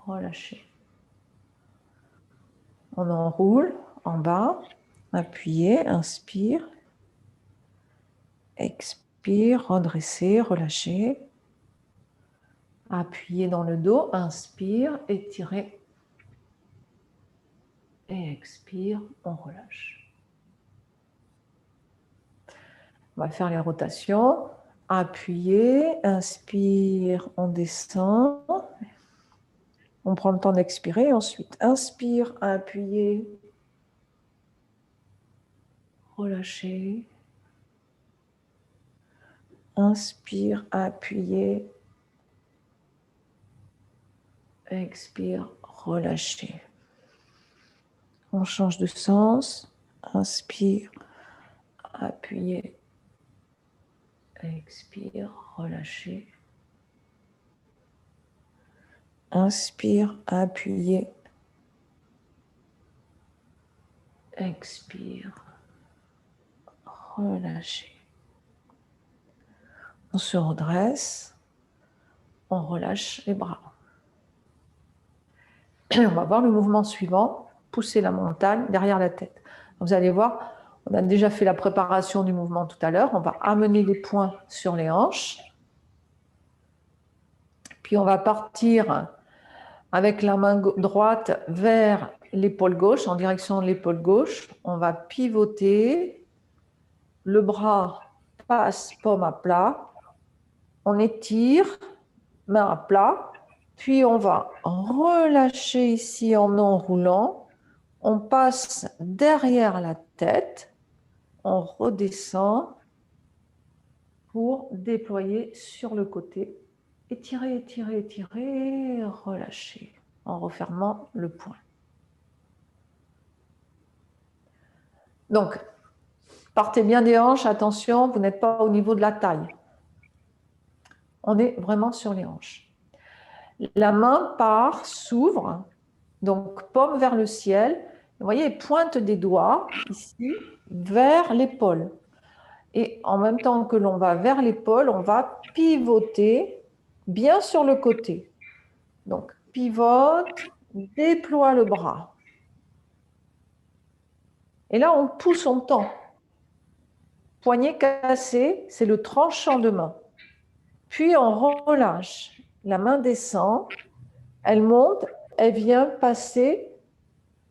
relâchez. On enroule en bas, appuyez, inspire. Expire, redressez, relâchez. Appuyez dans le dos, inspire, étirez. Et expire, on relâche. On va faire les rotations. Appuyez, inspire, on descend. On prend le temps d'expirer. Ensuite, inspire, appuyez, relâchez. Inspire, appuyez. Expire, relâchez. On change de sens. Inspire, appuyez. Expire, relâchez. Inspire, appuyez. Expire, relâchez. On se redresse. On relâche les bras. On va voir le mouvement suivant. Pousser la montagne derrière la tête. Vous allez voir, on a déjà fait la préparation du mouvement tout à l'heure. On va amener les poings sur les hanches. Puis on va partir avec la main droite vers l'épaule gauche, en direction de l'épaule gauche. On va pivoter. Le bras passe paume à plat. On étire, main à plat. Puis on va relâcher ici en enroulant. On passe derrière la tête. On redescend pour déployer sur le côté. Étirer, étirer, étirer, relâcher en refermant le poing. Donc, partez bien des hanches, attention, vous n'êtes pas au niveau de la taille. On est vraiment sur les hanches. La main part, s'ouvre, donc paume vers le ciel. Vous voyez, pointe des doigts ici vers l'épaule. Et en même temps que l'on va vers l'épaule, on va pivoter bien sur le côté. Donc, pivote, déploie le bras. Et là, on pousse, on tend. Poignet cassé, c'est le tranchant de main. Puis, on relâche. La main descend, elle monte, elle vient passer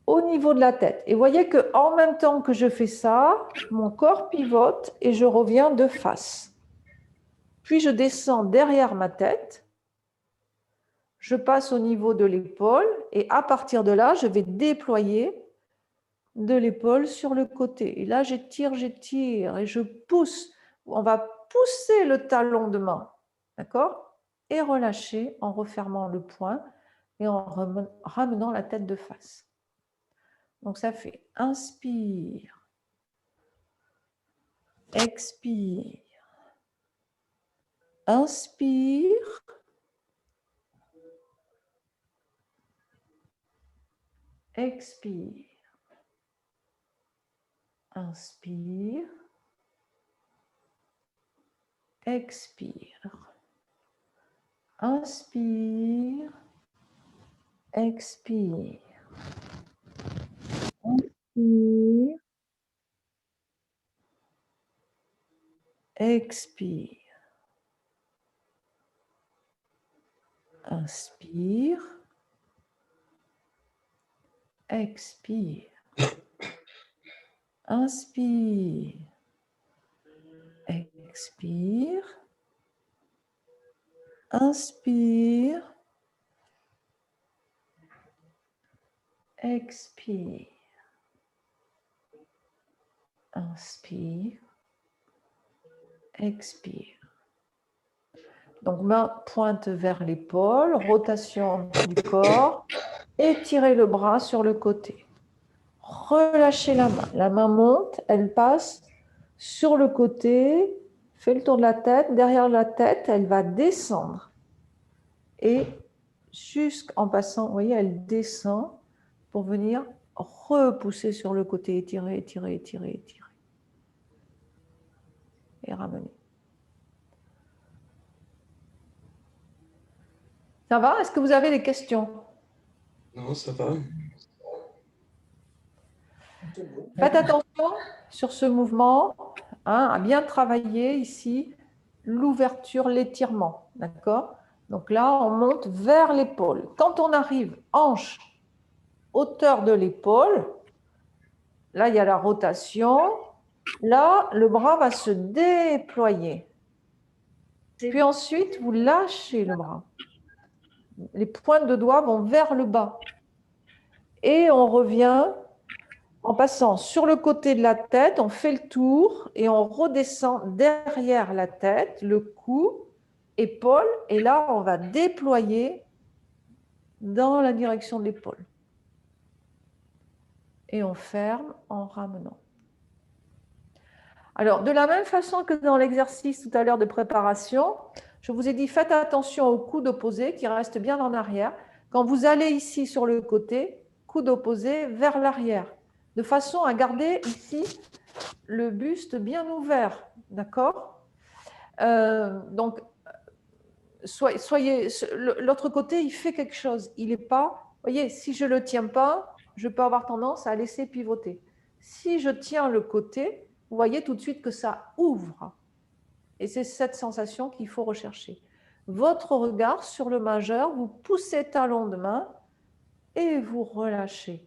au niveau de la tête. Et vous voyez qu'en même temps que je fais ça, mon corps pivote et je reviens de face. Puis, je descends derrière ma tête. Je passe au niveau de l'épaule et à partir de là, je vais déployer de l'épaule sur le côté. Et là, j'étire et je pousse. On va pousser le talon de main, d'accord? Et relâcher en refermant le poing et en ramenant la tête de face. Donc, ça fait inspire, expire, inspire, expire. Inspire, expire, inspire, expire, inspire, expire, inspire, expire, inspire, expire, inspire, expire, inspire, expire. Donc, main pointe vers l'épaule, rotation du corps, étirez le bras sur le côté. Relâchez la main. La main monte, elle passe sur le côté, fait le tour de la tête. Derrière la tête, elle va descendre. Et jusqu'en passant, vous voyez, elle descend pour venir repousser sur le côté, étirer, étirer, étirer, étirer. Et ramener. Ça va? Est-ce que vous avez des questions? Non, ça va. Faites attention sur ce mouvement, hein, à bien travailler ici l'ouverture, l'étirement, d'accord? Donc là, on monte vers l'épaule. Quand on arrive hanche, hauteur de l'épaule, là, il y a la rotation Là, le bras va se déployer. Puis ensuite, vous lâchez le bras. Les pointes de doigts vont vers le bas. Et on revient en passant sur le côté de la tête, on fait le tour et on redescend derrière la tête, le cou, épaule. Et là, on va déployer dans la direction de l'épaule. Et on ferme en ramenant. Alors, de la même façon que dans l'exercice tout à l'heure de préparation, je vous ai dit, faites attention au coude opposé qui reste bien en arrière. Quand vous allez ici sur le côté, coude opposé vers l'arrière, de façon à garder ici le buste bien ouvert. D'accord? Donc, l'autre côté, il fait quelque chose. Il n'est pas, vous voyez, si je ne le tiens pas, je peux avoir tendance à laisser pivoter. Si je tiens le côté, vous voyez tout de suite que ça ouvre. Et c'est cette sensation qu'il faut rechercher. Votre regard sur le majeur, vous poussez talon de main et vous relâchez.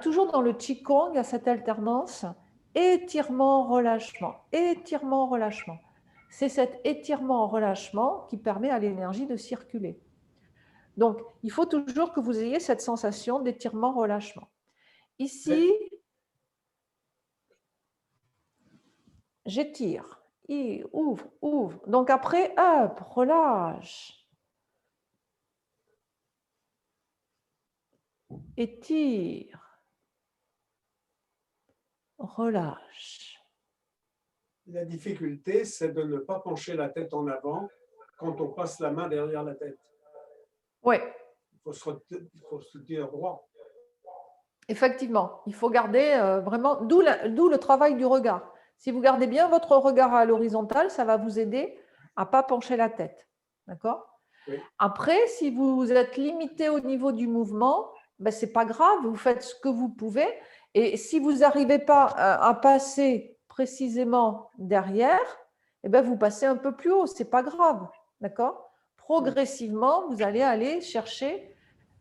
Toujours dans le Qigong, il y a cette alternance étirement-relâchement, étirement-relâchement. C'est cet étirement-relâchement qui permet à l'énergie de circuler. Donc, il faut toujours que vous ayez cette sensation d'étirement-relâchement. Ici, j'étire, ouvre, ouvre. Donc après, hop, relâche. Étire. Relâche. La difficulté, c'est de ne pas pencher la tête en avant quand on passe la main derrière la tête. Oui. Il faut se tenir droit. Effectivement, il faut garder vraiment, d'où le travail du regard. Si vous gardez bien votre regard à l'horizontale, ça va vous aider à ne pas pencher la tête. D'accord? Oui. Après, si vous êtes limité au niveau du mouvement, ben, ce n'est pas grave, vous faites ce que vous pouvez. Et si vous n'arrivez pas à passer précisément derrière, eh ben, vous passez un peu plus haut, ce n'est pas grave. D'accord? Progressivement, vous allez aller chercher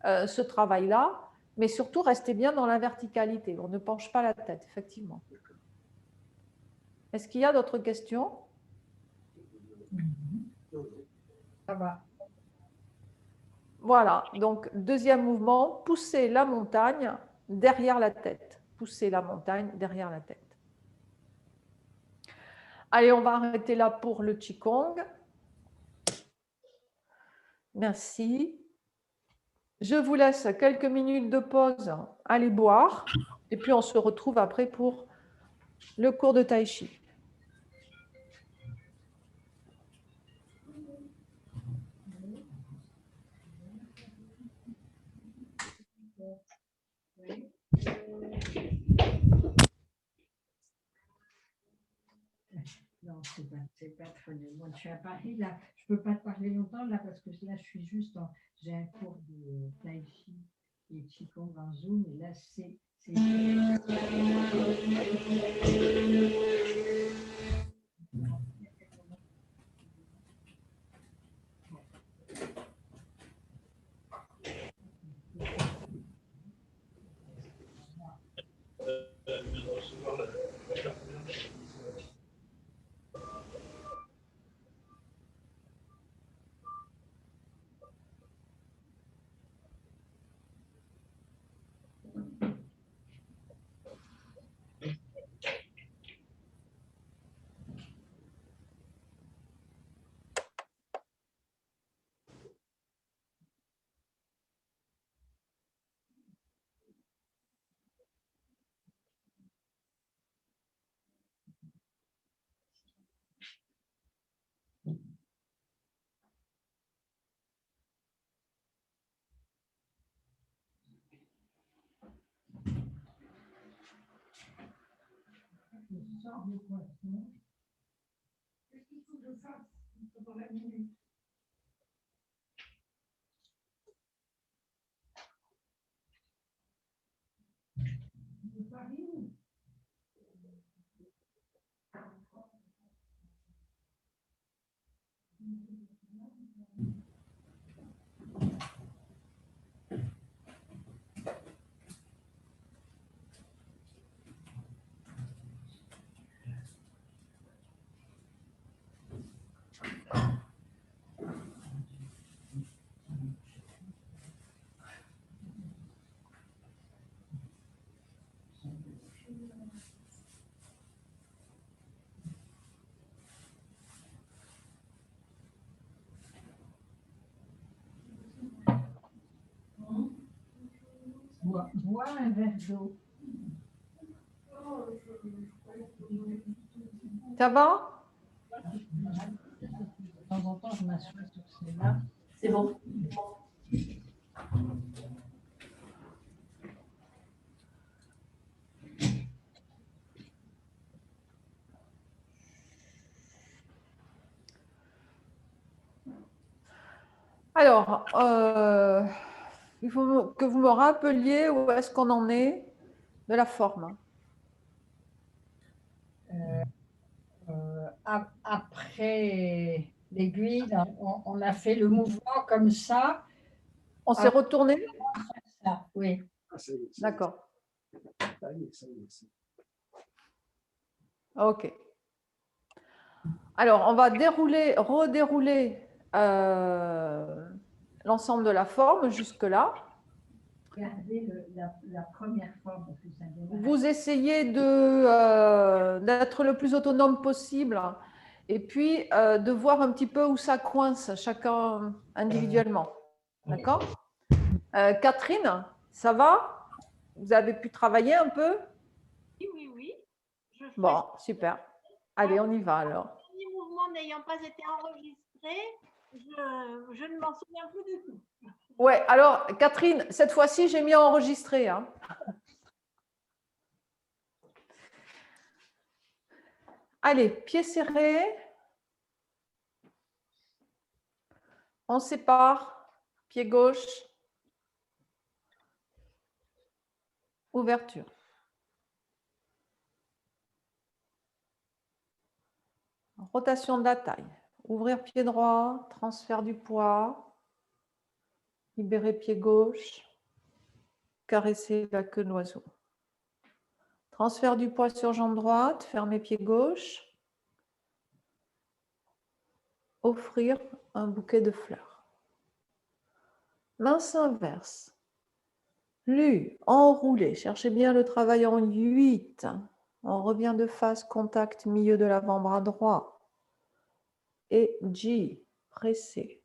ce travail-là. Mais surtout, restez bien dans la verticalité. On ne penche pas la tête, effectivement. Est-ce qu'il y a d'autres questions? Ça va. Voilà. Donc, deuxième mouvement, poussez la montagne derrière la tête. Poussez la montagne derrière la tête. Allez, on va arrêter là pour le Qigong. Merci. Je vous laisse quelques minutes de pause. Allez boire. Et puis, on se retrouve après pour le cours de Tai Chi. Non, c'est pas très bien. Moi, je suis à Paris, là. Je peux pas te parler longtemps, là, parce que là, je suis juste en. J'ai un cours de Tai Chi et Qigong en Zoom, et là, c'est. Je sors le poisson. Qu'est-ce qu'il faut que je fasse pendant la minute? De farine. Bois un verre d'eau. Ça va? De temps en temps, je m'assois sur celle-là. C'est bon. Alors, il faut que vous me rappeliez où est-ce qu'on en est de la forme. Après l'aiguille, là, on a fait le mouvement comme ça. On s'est retourné? Ça, oui. Ah, ça y est, D'accord. ça y est, ça y est, ça y est. OK. Alors, on va redérouler l'ensemble de la forme jusque-là. Regardez la première forme. Parce que ça démarre. Vous essayez d'être le plus autonome possible et puis de voir un petit peu où ça coince, chacun individuellement. D'accord? Catherine, ça va? Vous avez pu travailler un peu? Oui, oui, oui. Je ferai Bon, super. Allez, on y va alors. les mouvements n'ayant pas été enregistrés, je ne m'en souviens plus du tout. Ouais, alors Catherine, cette fois-ci, j'ai mis à enregistrer, hein. Allez, pieds serrés. On sépare. Pied gauche. Ouverture. Rotation de la taille. Ouvrir pied droit, transfert du poids. Libérer pied gauche. Caresser la queue de l'oiseau. Transfert du poids sur jambe droite, fermer pied gauche. Offrir un bouquet de fleurs. Main inverse. Lu, enroulé. Cherchez bien le travail en 8. On revient de face, contact, milieu de l'avant-bras droit. Et G, pressé.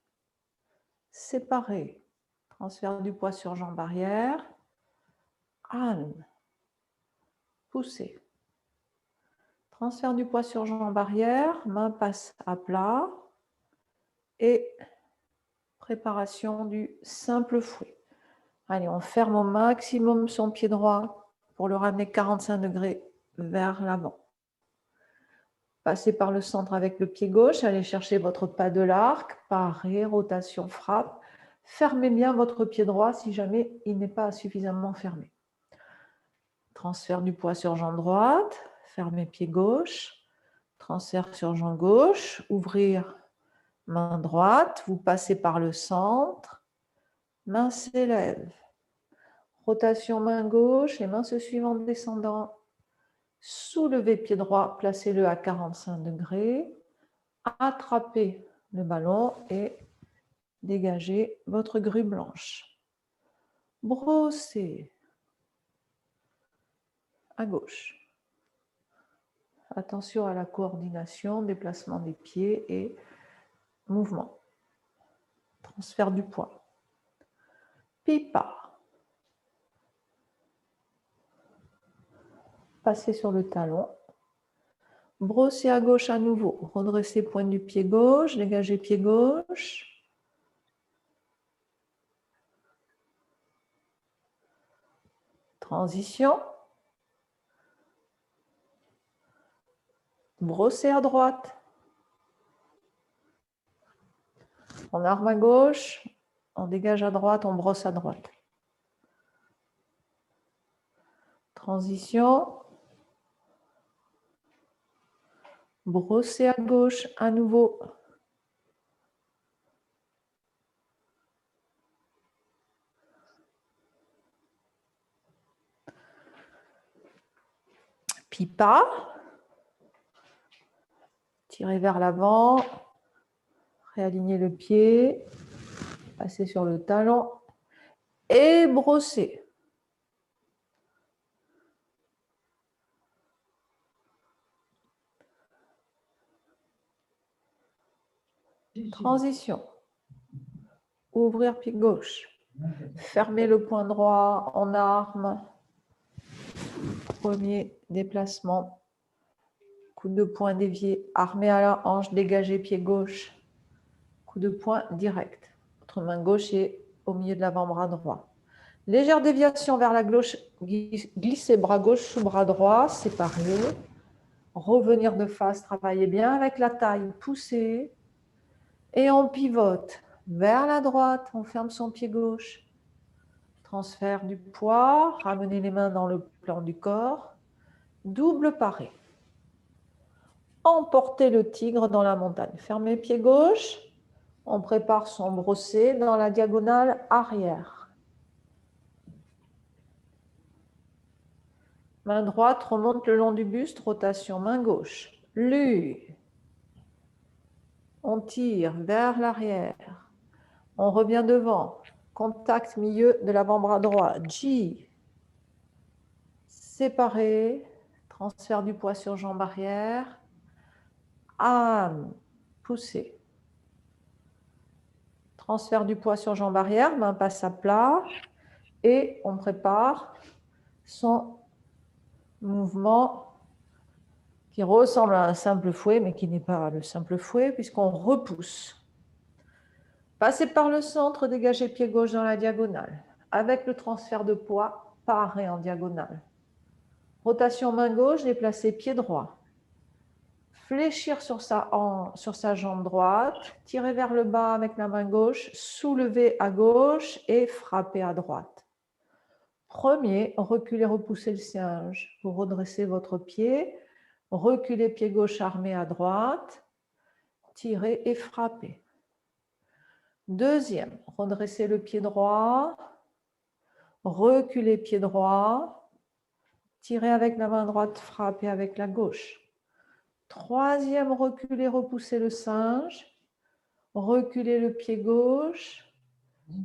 Séparé. Transfert du poids sur jambe arrière. An, poussé. Transfert du poids sur jambe arrière. Main passe à plat. Et préparation du simple fouet. Allez, on ferme au maximum son pied droit pour le ramener 45 degrés vers l'avant. Passez par le centre avec le pied gauche, allez chercher votre pas de l'arc, paré, rotation, frappe. Fermez bien votre pied droit si jamais il n'est pas suffisamment fermé. Transfert du poids sur jambe droite, fermez pied gauche, transfert sur jambe gauche, ouvrir main droite, vous passez par le centre, main s'élève. Rotation main gauche, les mains se suivent en descendant. Soulevez pied droit, placez-le à 45 degrés. Attrapez le ballon et dégagez votre grue blanche. Brossez à gauche. Attention à la coordination, déplacement des pieds et mouvement. Transfert du poids. Pipa. Passez sur le talon. Brossez à gauche à nouveau. Redressez pointe du pied gauche, dégagez pied gauche. Transition. Brossez à droite. On arme à gauche, on dégage à droite, on brosse à droite. Transition. Brossez à gauche à nouveau. Pipa. Tirez vers l'avant. Réalignez le pied. Passez sur le talon. Et brossez. Transition. Ouvrir pied gauche. Fermez le poing droit en arme. Premier déplacement. Coup de poing dévié, armé à la hanche, dégagé pied gauche. Coup de poing direct. Votre main gauche est au milieu de l'avant-bras droit. Légère déviation vers la gauche, glissez bras gauche sous bras droit, séparez. Revenir de face, travaillez bien avec la taille, poussez. Et on pivote vers la droite, on ferme son pied gauche. Transfert du poids, ramenez les mains dans le plan du corps. Double paré. Emportez le tigre dans la montagne. Fermez pied gauche. On prépare son brossé dans la diagonale arrière. Main droite remonte le long du buste, rotation main gauche. Lu. On tire vers l'arrière. On revient devant. Contact milieu de l'avant-bras droit. Ji. Séparé. Transfert du poids sur jambe arrière. Am. Poussez. Transfert du poids sur jambe arrière. Main passe à plat. Et on prépare son mouvement qui ressemble à un simple fouet, mais qui n'est pas le simple fouet, puisqu'on repousse. Passez par le centre, dégagez pied gauche dans la diagonale. Avec le transfert de poids, paré en diagonale. Rotation main gauche, déplacez pied droit. Fléchir sur sa jambe droite, tirer vers le bas avec la main gauche, soulever à gauche et frapper à droite. Premier, reculez, repoussez le singe. Vous redressez votre pied, reculez pied gauche armé à droite, tirez et frappez. Deuxième, redressez le pied droit, reculez pied droit, tirez avec la main droite, frappez avec la gauche. Troisième, reculez, repoussez le singe, reculez le pied gauche,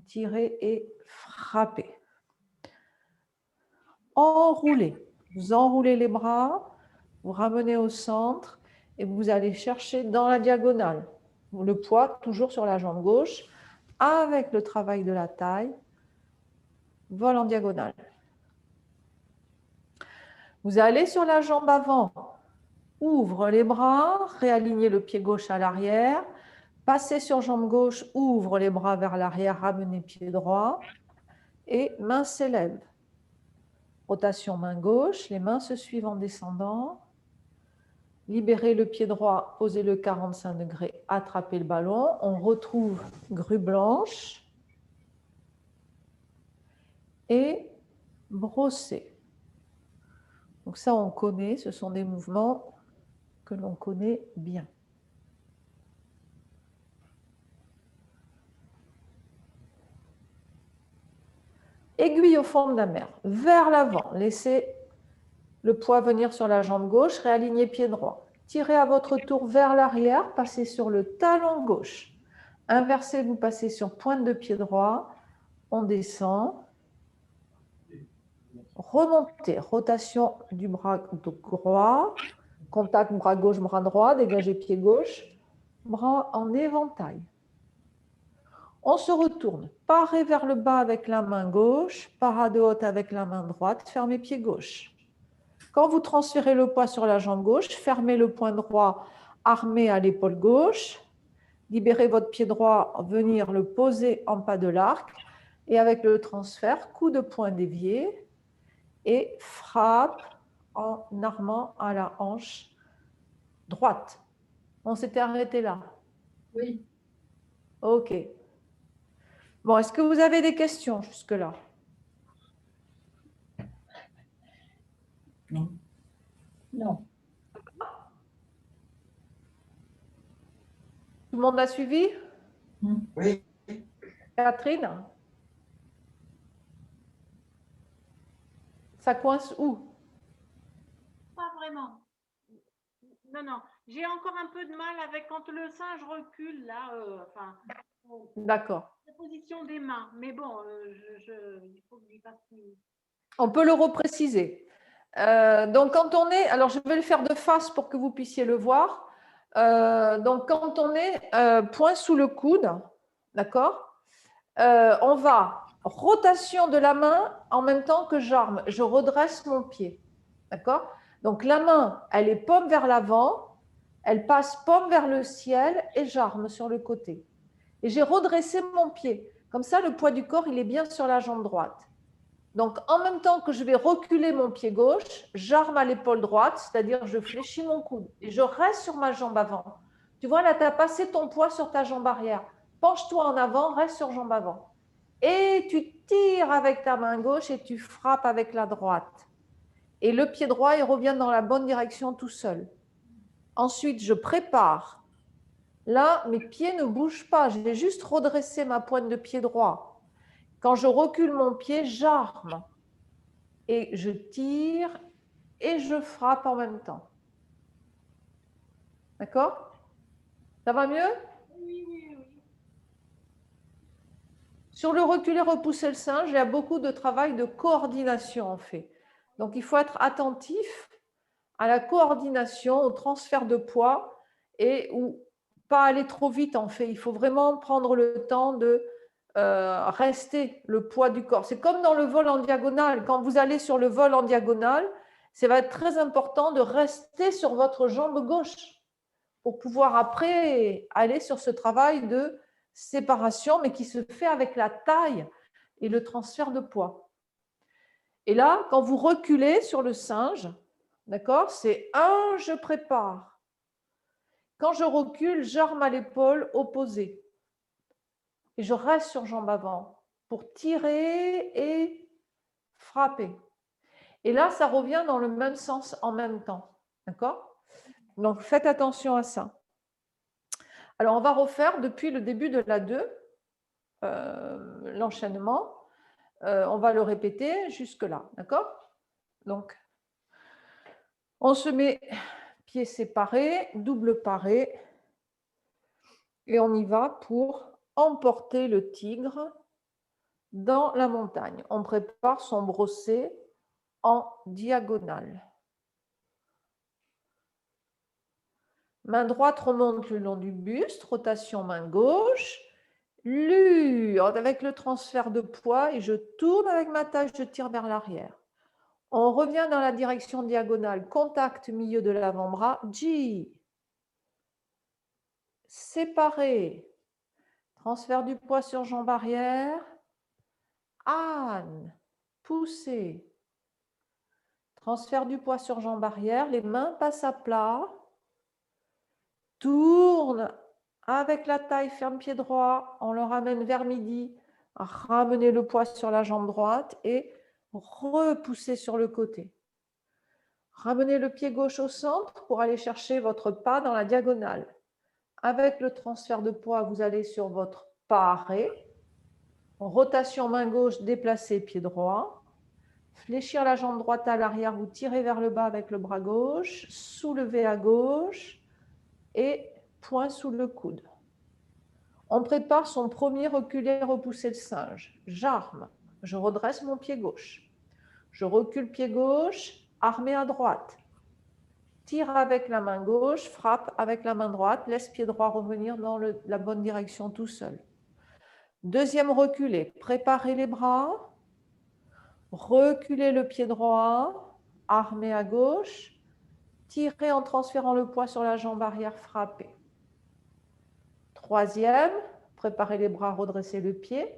tirez et frappez. Enroulez. Vous enroulez les bras, vous ramenez au centre et vous allez chercher dans la diagonale. Le poids toujours sur la jambe gauche avec le travail de la taille. Vol en diagonale. Vous allez sur la jambe avant. Ouvre les bras, réalignez le pied gauche à l'arrière. Passez sur jambe gauche, ouvre les bras vers l'arrière, ramenez pied droit et main s'élève. Rotation main gauche, les mains se suivent en descendant. Libérez le pied droit, posez-le 45 degrés, attrapez le ballon. On retrouve grue blanche et brosser. Donc ça, on connaît, ce sont des mouvements que l'on connaît bien. Aiguille au fond de la mer, vers l'avant. Laissez le poids venir sur la jambe gauche, réalignez pied droit. Tirez à votre tour vers l'arrière, passez sur le talon gauche. Inversez, vous passez sur pointe de pied droit. On descend. Remontez, rotation du bras droit. Contact bras gauche, bras droit, dégagez pied gauche. Bras en éventail. On se retourne, paré vers le bas avec la main gauche, parade haute avec la main droite, fermez pied gauche. Quand vous transférez le poids sur la jambe gauche, fermez le poing droit armé à l'épaule gauche, libérez votre pied droit, venir le poser en pas de l'arc, et avec le transfert, coup de poing dévié, et frappe en armant à la hanche droite. On s'était arrêté là. Oui. Ok. Bon, est-ce que vous avez des questions jusque-là? Non. Non. Tout le monde a suivi? Oui. Catherine? Ça coince où? Pas vraiment. Non, non. J'ai encore un peu de mal avec quand le singe recule, là. D'accord. La position des mains. Mais bon, il faut que j'y fasse plus. On peut le repréciser. Donc, quand on est... Alors, je vais le faire de face pour que vous puissiez le voir. Donc, quand on est point sous le coude, d'accord, on va rotation de la main en même temps que j'arme. Je redresse mon pied. D'accord? Donc la main, elle est paume vers l'avant, elle passe paume vers le ciel et j'arme sur le côté. Et j'ai redressé mon pied. Comme ça, le poids du corps, il est bien sur la jambe droite. Donc, en même temps que je vais reculer mon pied gauche, j'arme à l'épaule droite, c'est-à-dire je fléchis mon coude et je reste sur ma jambe avant. Tu vois, là, tu as passé ton poids sur ta jambe arrière. Penche-toi en avant, reste sur jambe avant. Et tu tires avec ta main gauche et tu frappes avec la droite. Et le pied droit, il revient dans la bonne direction tout seul. Ensuite, je prépare. Là, mes pieds ne bougent pas. Je vais juste redresser ma pointe de pied droit. Quand je recule mon pied, j'arme. Et je tire et je frappe en même temps. D'accord? Ça va mieux? Oui, oui, oui. Sur le reculer, repousser le singe, il y a beaucoup de travail de coordination en fait. Donc, il faut être attentif à la coordination, au transfert de poids et ou pas aller trop vite en fait. Il faut vraiment prendre le temps de rester le poids du corps. C'est comme dans le vol en diagonale. Quand vous allez sur le vol en diagonale, ça va être très important de rester sur votre jambe gauche pour pouvoir après aller sur ce travail de séparation, mais qui se fait avec la taille et le transfert de poids. Et là, quand vous reculez sur le singe, d'accord, c'est un, je prépare. Quand je recule, j'arme à l'épaule opposée. Et je reste sur jambe avant pour tirer et frapper. Et là, ça revient dans le même sens en même temps. D'accord? Donc, faites attention à ça. Alors, on va refaire depuis le début de la 2, l'enchaînement. On va le répéter jusque-là. D'accord? Donc, on se met pieds séparés, double paré, et on y va pour emporter le tigre dans la montagne. On prépare son brosset en diagonale. Main droite remonte le long du buste, rotation main gauche, avec le transfert de poids et je tourne avec ma taille, je tire vers l'arrière. On revient dans la direction diagonale, contact milieu de l'avant-bras, J. Séparé, transfert du poids sur jambe arrière, Anne, poussé, transfert du poids sur jambe arrière, les mains passent à plat, tourne avec la taille, ferme pied droit, on le ramène vers midi, ramenez le poids sur la jambe droite et repoussez sur le côté. Ramenez le pied gauche au centre pour aller chercher votre pas dans la diagonale. Avec le transfert de poids, vous allez sur votre pas arrêt. Rotation main gauche, déplacer pied droit. Fléchir la jambe droite à l'arrière, vous tirez vers le bas avec le bras gauche. Soulevez à gauche et poing sous le coude. On prépare son premier reculer, repousser le singe. J'arme, je redresse mon pied gauche. Je recule pied gauche, armé à droite. Tire avec la main gauche, frappe avec la main droite, laisse pied droit revenir dans la bonne direction tout seul. Deuxième reculé, préparez les bras, reculez le pied droit, armé à gauche, tirez en transférant le poids sur la jambe arrière, frappez. Troisième, préparez les bras, redressez le pied,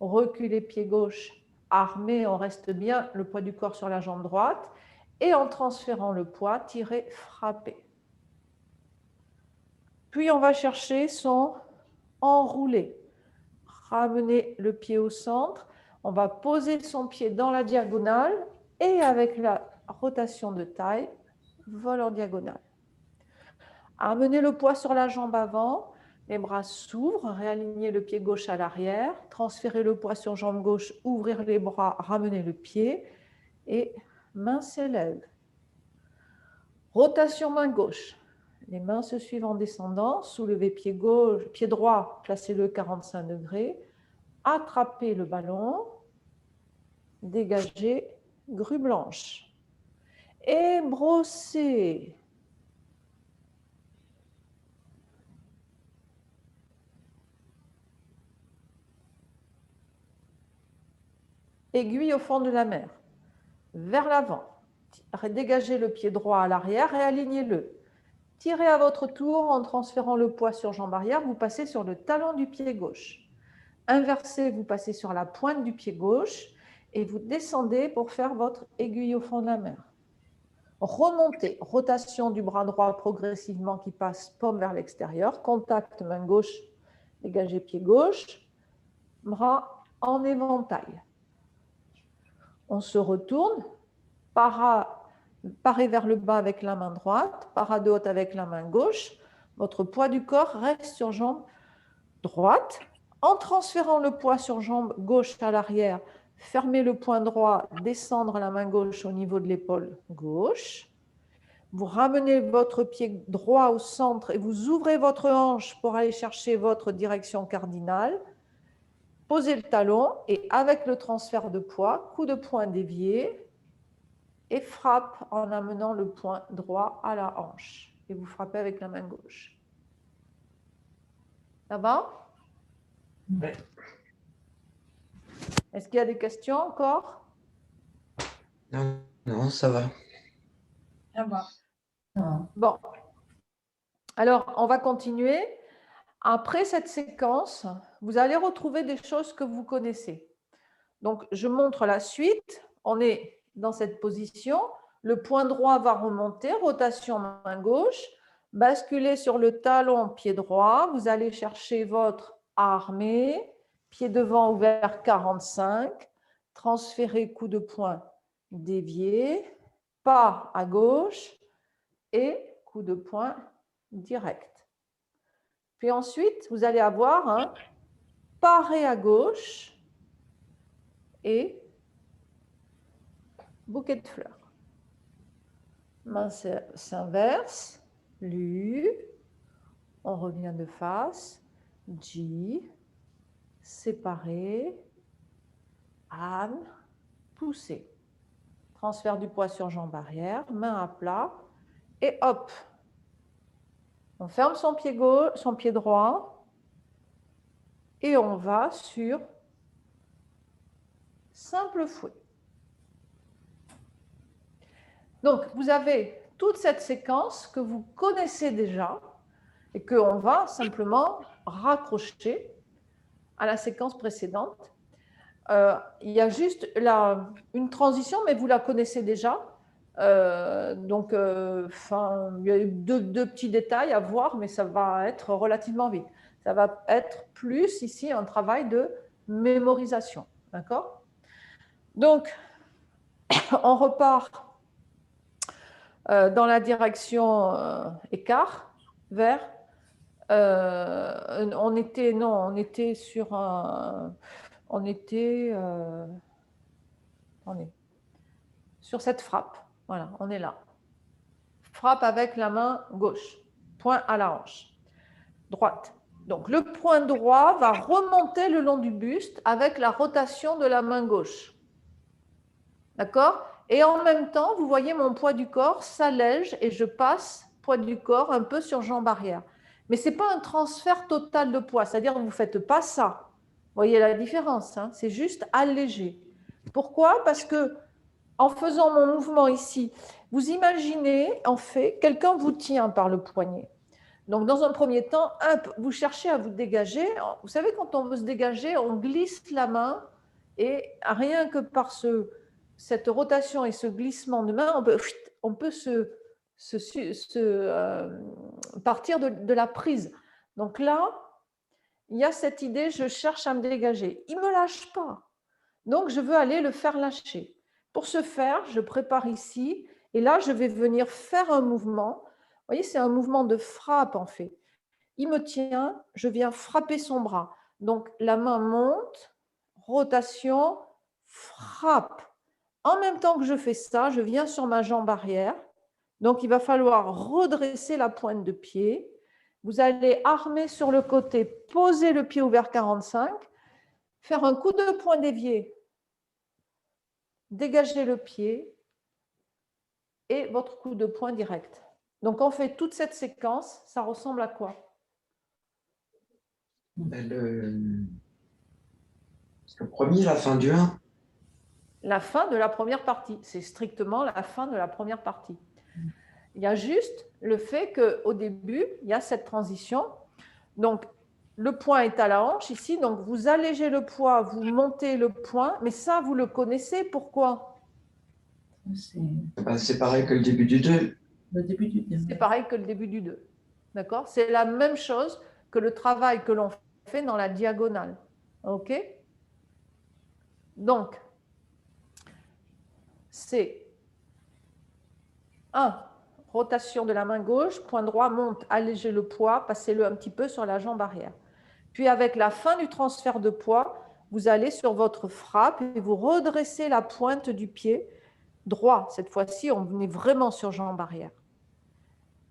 reculez pied gauche, armé, on reste bien le poids du corps sur la jambe droite, et en transférant le poids, tirez, frappez. Puis on va chercher son enroulé. Ramenez le pied au centre, on va poser son pied dans la diagonale et avec la rotation de taille, vol en diagonale. Amenez le poids sur la jambe avant, les bras s'ouvrent, réalignez le pied gauche à l'arrière, transférez le poids sur jambe gauche, ouvrir les bras, ramenez le pied et main s'élève. Rotation main gauche. Les mains se suivent en descendant, soulevez pied gauche, pied droit, placez-le 45 degrés, attrapez le ballon, dégagez, grue blanche. Et brossez. aiguille au fond de la mer, vers l'avant. Dégagez le pied droit à l'arrière et alignez-le. Tirez à votre tour en transférant le poids sur jambe arrière, vous passez sur le talon du pied gauche. Inversez, vous passez sur la pointe du pied gauche et vous descendez pour faire votre aiguille au fond de la mer. Remontez, rotation du bras droit progressivement qui passe paume vers l'extérieur, contact main gauche, dégagez pied gauche, bras en éventail. On se retourne, paré vers le bas avec la main droite, parade haute avec la main gauche. Votre poids du corps reste sur jambe droite. En transférant le poids sur jambe gauche à l'arrière, fermez le poing droit, descendre la main gauche au niveau de l'épaule gauche. Vous ramenez votre pied droit au centre et vous ouvrez votre hanche pour aller chercher votre direction cardinale. Posez le talon et avec le transfert de poids, coup de poing dévié et frappe en amenant le poing droit à la hanche. Et vous frappez avec la main gauche. Ça va ? Ouais. Est-ce qu'il y a des questions encore? Non, non, ça va. Ça va. Bon. Alors, on va continuer. Après cette séquence, vous allez retrouver des choses que vous connaissez. Donc, je montre la suite. On est dans cette position. Le poing droit va remonter, rotation main gauche. Basculez sur le talon, pied droit. Vous allez chercher votre armée. Pied devant ouvert 45. Transférez coup de poing dévié. Pas à gauche. Et coup de poing direct. Puis ensuite, vous allez avoir un paré à gauche et bouquet de fleurs. Main s'inverse, Lu, on revient de face, Ji, séparé, An, poussé. Transfert du poids sur jambe arrière, main à plat et hop. On ferme son pied gauche, son pied droit et on va sur simple fouet. Donc, vous avez toute cette séquence que vous connaissez déjà et qu'on va simplement raccrocher à la séquence précédente. Il y a juste une transition, mais vous la connaissez déjà. Il y a deux petits détails à voir, mais ça va être relativement vite. Ça va être plus ici un travail de mémorisation. D'accord ? Donc, on repart dans la direction écart, vers. On était sur un. On était. Sur cette frappe. Voilà, on est là. Frappe avec la main gauche. Poing à la hanche. Droite. Donc, le poing droit va remonter le long du buste avec la rotation de la main gauche. D'accord ? Et en même temps, vous voyez mon poids du corps s'allège et je passe poids du corps un peu sur jambe arrière. Mais ce n'est pas un transfert total de poids, c'est-à-dire que vous ne faites pas ça. Vous voyez la différence, hein ? C'est juste allégé. Pourquoi ? Parce que en faisant mon mouvement ici, vous imaginez, en fait, quelqu'un vous tient par le poignet. Donc, dans un premier temps, vous cherchez à vous dégager. Vous savez, quand on veut se dégager, on glisse la main et rien que par cette rotation et ce glissement de main, on peut partir de la prise. Donc là, il y a cette idée, je cherche à me dégager. Il ne me lâche pas. Donc, je veux aller le faire lâcher. Pour ce faire, je prépare ici et là, je vais venir faire un mouvement. Vous voyez, c'est un mouvement de frappe en fait. Il me tient, je viens frapper son bras. Donc, la main monte, rotation, frappe. En même temps que je fais ça, je viens sur ma jambe arrière. Donc, il va falloir redresser la pointe de pied. Vous allez armer sur le côté, poser le pied ouvert 45, faire un coup de poing dévié, dégager le pied et votre coup de poing direct. Donc, on fait toute cette séquence. Ça ressemble à quoi ? Le premier, la fin du 1. la fin de la première partie. C'est strictement la fin de la première partie. Il y a juste le fait qu'au début, il y a cette transition. Donc, le point est à la hanche ici. Donc, vous allégez le poids, vous montez le point. Mais ça, vous le connaissez. Pourquoi? C'est C'est pareil que le début du 2. le début du C'est pareil que le début du 2. D'accord? C'est la même chose que le travail que l'on fait dans la diagonale. OK? Donc, c'est 1. Rotation de la main gauche, point droit, monte, allégez le poids, passez-le un petit peu sur la jambe arrière. Puis avec la fin du transfert de poids, vous allez sur votre frappe et vous redressez la pointe du pied droit. Cette fois-ci, on est vraiment sur jambe arrière.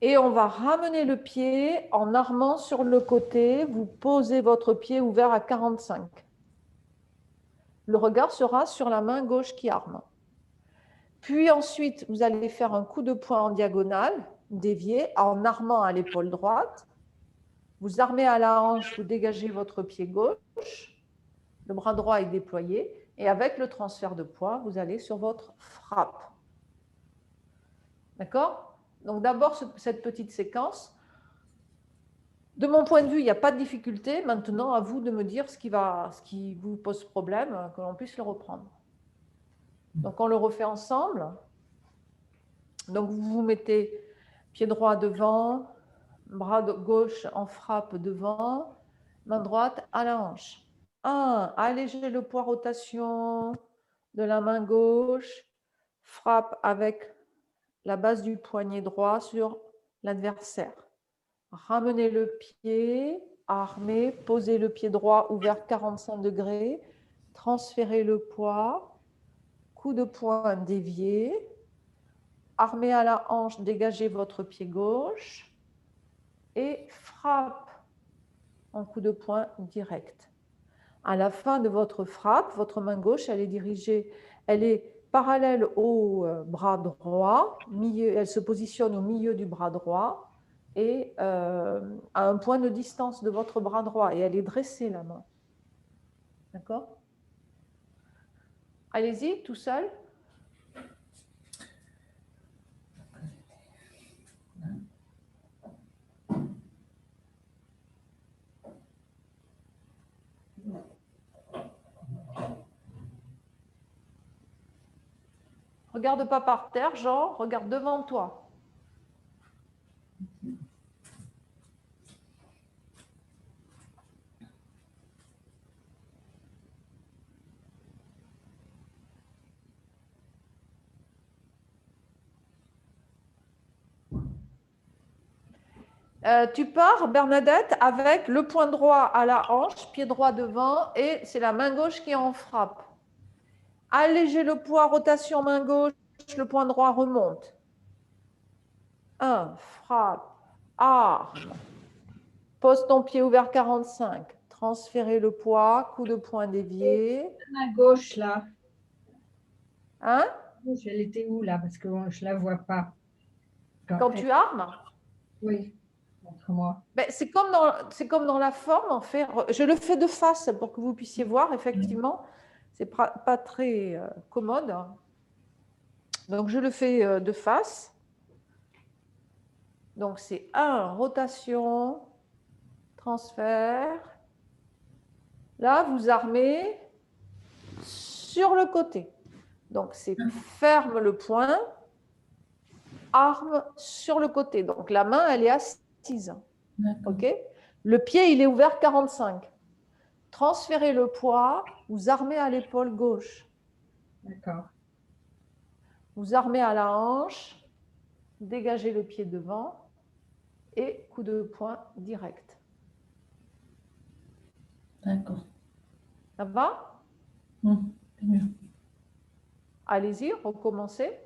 Et on va ramener le pied en armant sur le côté. Vous posez votre pied ouvert à 45. Le regard sera sur la main gauche qui arme. Puis ensuite, vous allez faire un coup de poing en diagonale, dévié, en armant à l'épaule droite. Vous armez à la hanche, vous dégagez votre pied gauche. Le bras droit est déployé. Et avec le transfert de poids, vous allez sur votre frappe. D'accord? Donc d'abord, cette petite séquence. De mon point de vue, il n'y a pas de difficulté. Maintenant, à vous de me dire ce qui vous pose problème, que l'on puisse le reprendre. Donc, on le refait ensemble. Donc, vous vous mettez pied droit devant, bras gauche en frappe devant, main droite à la hanche. 1. Allégez le poids rotation de la main gauche. Frappe avec la base du poignet droit sur l'adversaire. Ramenez le pied, armez, posez le pied droit ouvert 45 degrés, transférez le poids, coup de poing dévié, armez à la hanche, dégagez votre pied gauche et frappe en coup de poing direct. À la fin de votre frappe, votre main gauche, elle est dirigée, elle est parallèle au bras droit, elle se positionne au milieu du bras droit et à un point de distance de votre bras droit et elle est dressée la main. D'accord? Allez-y, tout seul. Regarde pas par terre, Jean, regarde devant toi. Tu pars, Bernadette, avec le poing droit à la hanche, pied droit devant, et c'est la main gauche qui en frappe. Allégez le poids, rotation main gauche, le poing droit remonte. 1, frappe, arme. Pose ton pied ouvert 45. Transférez le poids, coup de poing dévié. À gauche, là. Hein? Elle était où, là? Parce que je ne la vois pas. Quand tu armes? Oui, montre-moi. Ben, c'est comme dans la forme, en fait. Je le fais de face pour que vous puissiez voir, effectivement. Ce n'est pas très commode. Donc, je le fais de face. Donc, c'est 1, rotation, transfert. Là, vous armez sur le côté. Donc, c'est ferme le poing, arme sur le côté. Donc, la main, elle est assise. OK? Le pied, il est ouvert 45. Transférez le poids, vous armez à l'épaule gauche. D'accord. Vous armez à la hanche, dégagez le pied devant et coup de poing direct. D'accord. Ça va? C'est mieux. Allez-y, recommencez.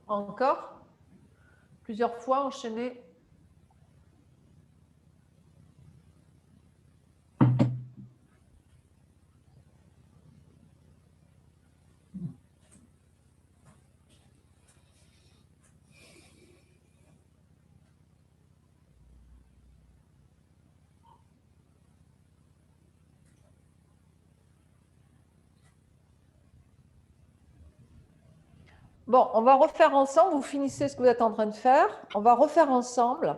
Encore, plusieurs fois enchaîner. Bon, on va refaire ensemble. Vous finissez ce que vous êtes en train de faire. On va refaire ensemble.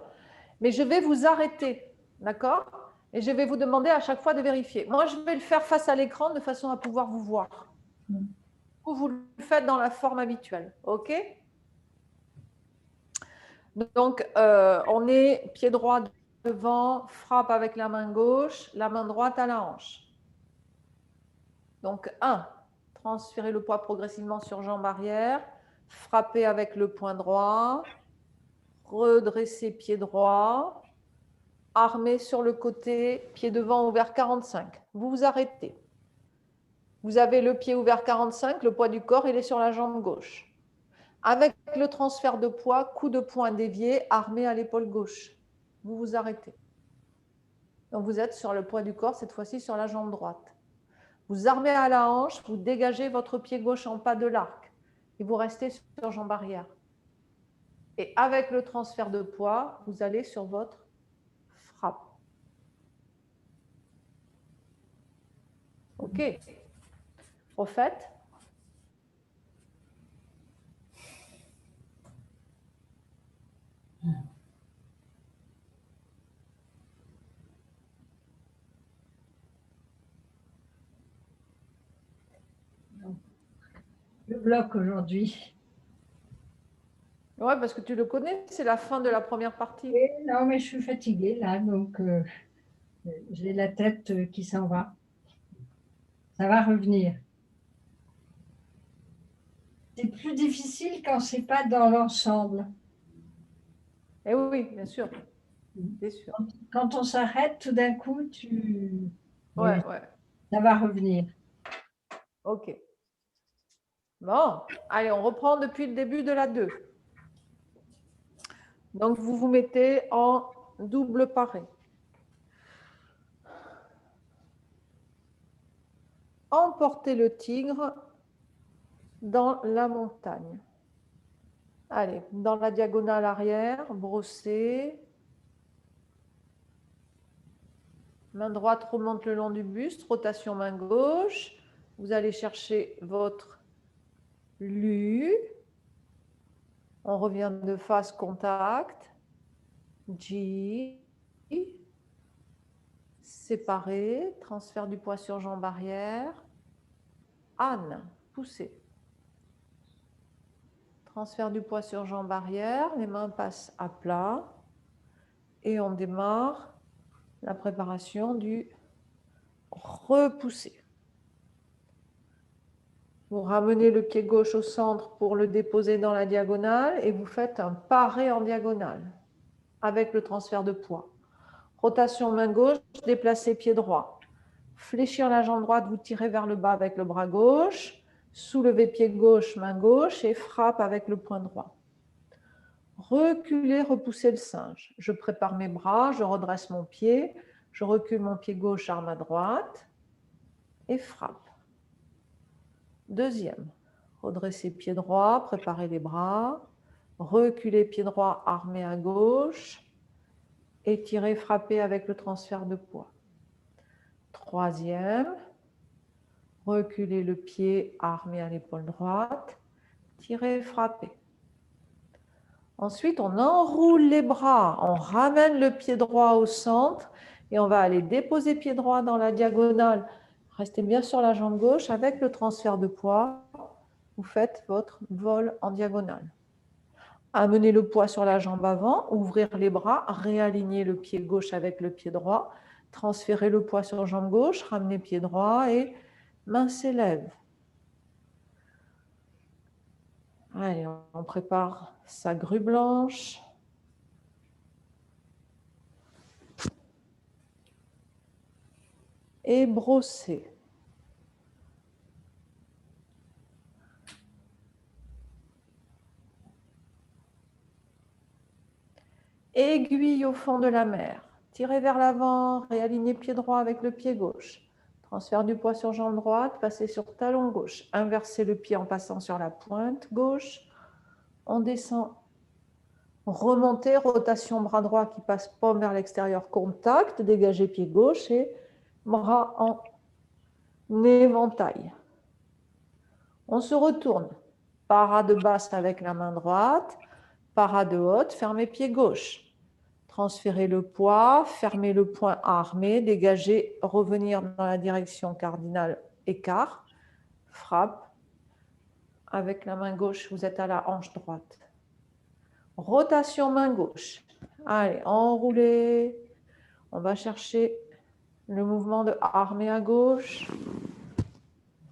Mais je vais vous arrêter. D'accord? Et je vais vous demander à chaque fois de vérifier. Moi, je vais le faire face à l'écran de façon à pouvoir vous voir. Vous le faites dans la forme habituelle. OK? Donc, on est pied droit devant, frappe avec la main gauche, la main droite à la hanche. Donc, 1, transférez le poids progressivement sur jambe arrière, frappez avec le poing droit, redressez pied droit, armez sur le côté, pied devant ouvert 45. Vous vous arrêtez. Vous avez le pied ouvert 45, le poids du corps, il est sur la jambe gauche. Avec le transfert de poids, coup de poing dévié, armé à l'épaule gauche. Vous vous arrêtez. Donc vous êtes sur le poids du corps, cette fois-ci sur la jambe droite. Vous armez à la hanche, vous dégagez votre pied gauche en pas de l'arc et vous restez sur jambe arrière. Et avec le transfert de poids, vous allez sur votre frappe. OK. Refaites. Le bloc aujourd'hui. Ouais, parce que tu le connais, c'est la fin de la première partie. Oui, non, mais je suis fatiguée là, donc j'ai la tête qui s'en va. Ça va revenir. C'est plus difficile quand c'est pas dans l'ensemble. Eh oui, bien sûr. Bien sûr. Quand on s'arrête, tout d'un coup, Ouais. ça va revenir. OK. Bon, allez, on reprend depuis le début de la 2. Donc, vous vous mettez en double paré. Emportez le tigre dans la montagne. Allez, dans la diagonale arrière, brossez. Main droite remonte le long du buste, rotation main gauche. Vous allez chercher votre lu. On revient de face, contact. G. Séparé, transfert du poids sur jambe arrière. Anne, poussez. Transfert du poids sur jambe arrière, les mains passent à plat. Et on démarre la préparation du repousser. Vous ramenez le pied gauche au centre pour le déposer dans la diagonale et vous faites un paré en diagonale avec le transfert de poids. Rotation main gauche, déplacez pied droit. Fléchir la jambe droite, vous tirez vers le bas avec le bras gauche. Soulevez pied gauche, main gauche et frappe avec le poing droit. Reculez, repoussez le singe. Je prépare mes bras, je redresse mon pied, je recule mon pied gauche, arme à droite et frappe. Deuxième, redressez pied droit, préparez les bras, reculez pied droit, armé à gauche, étirez, frappez avec le transfert de poids. Troisième, reculez le pied, armé à l'épaule droite, tirez, frappez. Ensuite, on enroule les bras, on ramène le pied droit au centre et on va aller déposer pied droit dans la diagonale. Restez bien sur la jambe gauche avec le transfert de poids. Vous faites votre vol en diagonale. Amenez le poids sur la jambe avant, ouvrir les bras, réaligner le pied gauche avec le pied droit, transférer le poids sur jambe gauche, ramener pied droit et main s'élève. Allez, on prépare sa grue blanche. Et brosser. Aiguille au fond de la mer. Tirez vers l'avant, réalignez pied droit avec le pied gauche. Transfert du poids sur jambe droite, passez sur talon gauche. Inversez le pied en passant sur la pointe gauche. On descend. Remontez, rotation bras droit qui passe paume vers l'extérieur, contact, dégagez pied gauche et bras en éventail. On se retourne. Parade basse avec la main droite. Parade haute, fermez pied gauche. Transférez le poids, fermez le poing armé, dégagez, revenir dans la direction cardinale, écart, frappe. Avec la main gauche, vous êtes à la hanche droite. Rotation main gauche. Allez, enroulez. On va chercher le mouvement de armé à gauche.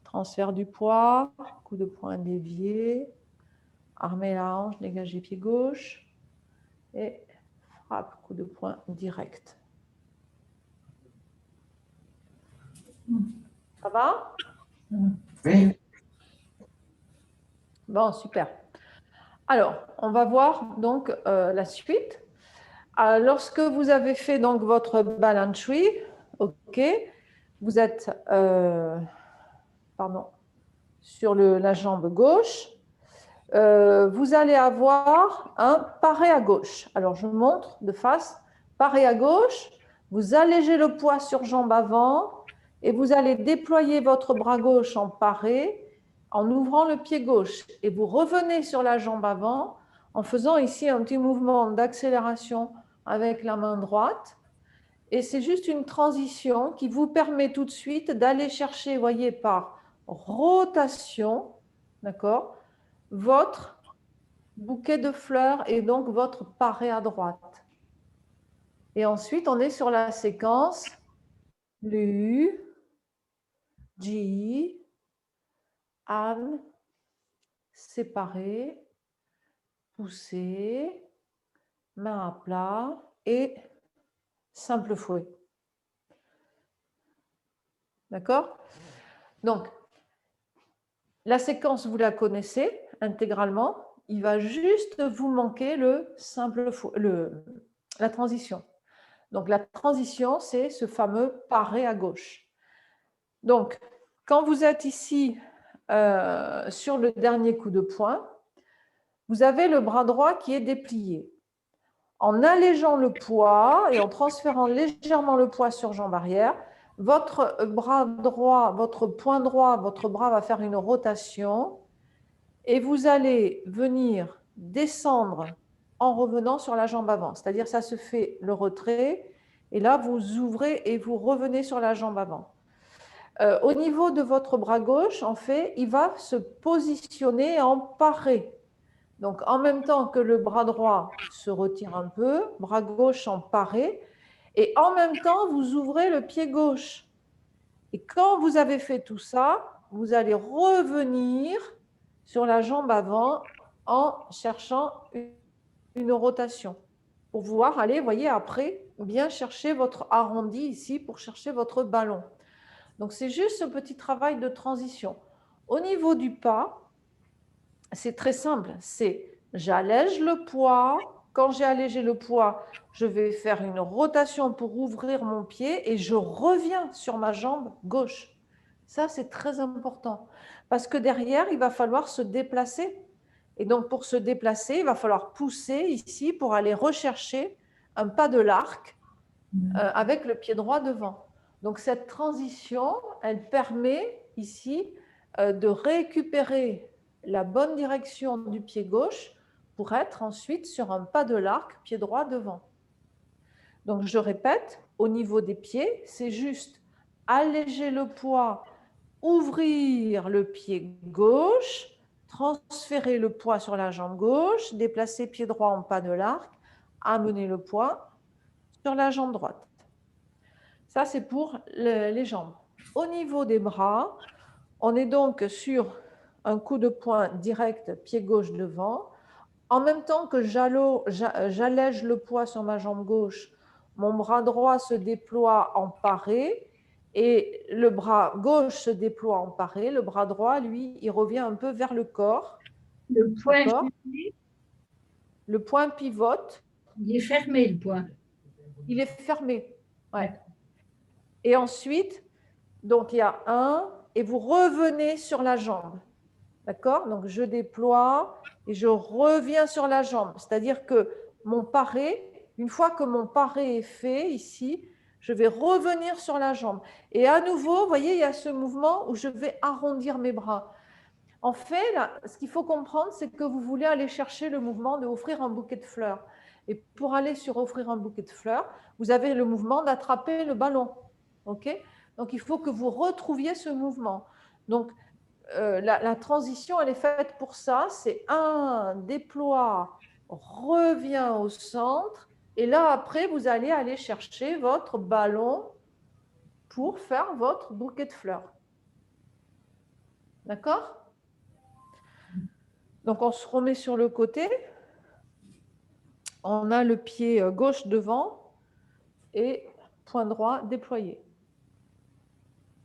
Transfert du poids, coup de poing dévié. Armez la hanche, dégagez pied gauche. Et frappe, coup de poing direct. Ça va? Oui. Bon, super. Alors, on va voir donc la suite. Lorsque vous avez fait donc votre balance tree, ok, vous êtes sur la jambe gauche. Vous allez avoir un paré à gauche. Alors, je montre de face. Paré à gauche, vous allégez le poids sur jambe avant et vous allez déployer votre bras gauche en paré en ouvrant le pied gauche. Et vous revenez sur la jambe avant en faisant ici un petit mouvement d'accélération avec la main droite. Et c'est juste une transition qui vous permet tout de suite d'aller chercher, voyez, par rotation, d'accord, votre bouquet de fleurs et donc votre paré à droite. Et ensuite, on est sur la séquence Lu, Ji, An, séparé, poussé, main à plat et simple fouet. D'accord? Donc, la séquence, vous la connaissez intégralement. Il va juste vous manquer la transition. Donc, la transition, c'est ce fameux paré à gauche. Donc, quand vous êtes ici sur le dernier coup de poing, vous avez le bras droit qui est déplié. En allégeant le poids et en transférant légèrement le poids sur jambe arrière, votre bras droit, votre poing droit, votre bras va faire une rotation et vous allez venir descendre en revenant sur la jambe avant. C'est-à-dire ça se fait le retrait et là vous ouvrez et vous revenez sur la jambe avant. Au niveau de votre bras gauche, en fait, il va se positionner en paré. Donc, en même temps que le bras droit se retire un peu, bras gauche en paré, et en même temps, vous ouvrez le pied gauche. Et quand vous avez fait tout ça, vous allez revenir sur la jambe avant en cherchant une rotation pour pouvoir aller, voyez, après, bien chercher votre arrondi ici pour chercher votre ballon. Donc, c'est juste ce petit travail de transition. Au niveau du pas, c'est très simple. C'est j'allège le poids. Quand j'ai allégé le poids, je vais faire une rotation pour ouvrir mon pied et je reviens sur ma jambe gauche. Ça, c'est très important parce que derrière, il va falloir se déplacer. Et donc, pour se déplacer, il va falloir pousser ici pour aller rechercher un pas de l'arc avec le pied droit devant. Donc, cette transition, elle permet ici de récupérer la bonne direction du pied gauche pour être ensuite sur un pas de l'arc, pied droit devant. Donc, je répète, au niveau des pieds, c'est juste alléger le poids, ouvrir le pied gauche, transférer le poids sur la jambe gauche, déplacer pied droit en pas de l'arc, amener le poids sur la jambe droite. Ça, c'est pour les jambes. Au niveau des bras, on est donc sur un coup de poing direct, pied gauche devant. En même temps que j'allège le poids sur ma jambe gauche, mon bras droit se déploie en paré et le bras gauche se déploie en paré. Le bras droit, lui, il revient un peu vers le corps. Le poing, le poing pivote. il est fermé, le poing. Il est fermé. Ouais. Et ensuite, donc il y a un, et vous revenez sur la jambe. D'accord? Donc je déploie et je reviens sur la jambe. C'est-à-dire que mon paré, une fois que mon paré est fait ici, je vais revenir sur la jambe. Et à nouveau, vous voyez, il y a ce mouvement où je vais arrondir mes bras. En fait, là, ce qu'il faut comprendre, c'est que vous voulez aller chercher le mouvement de offrir un bouquet de fleurs. Et pour aller sur offrir un bouquet de fleurs, vous avez le mouvement d'attraper le ballon. OK? Donc, il faut que vous retrouviez ce mouvement. Donc, la transition, elle est faite pour ça. C'est un déploie, revient au centre. Et là, après, vous allez aller chercher votre ballon pour faire votre bouquet de fleurs. D'accord? Donc, on se remet sur le côté. On a le pied gauche devant et point droit déployé.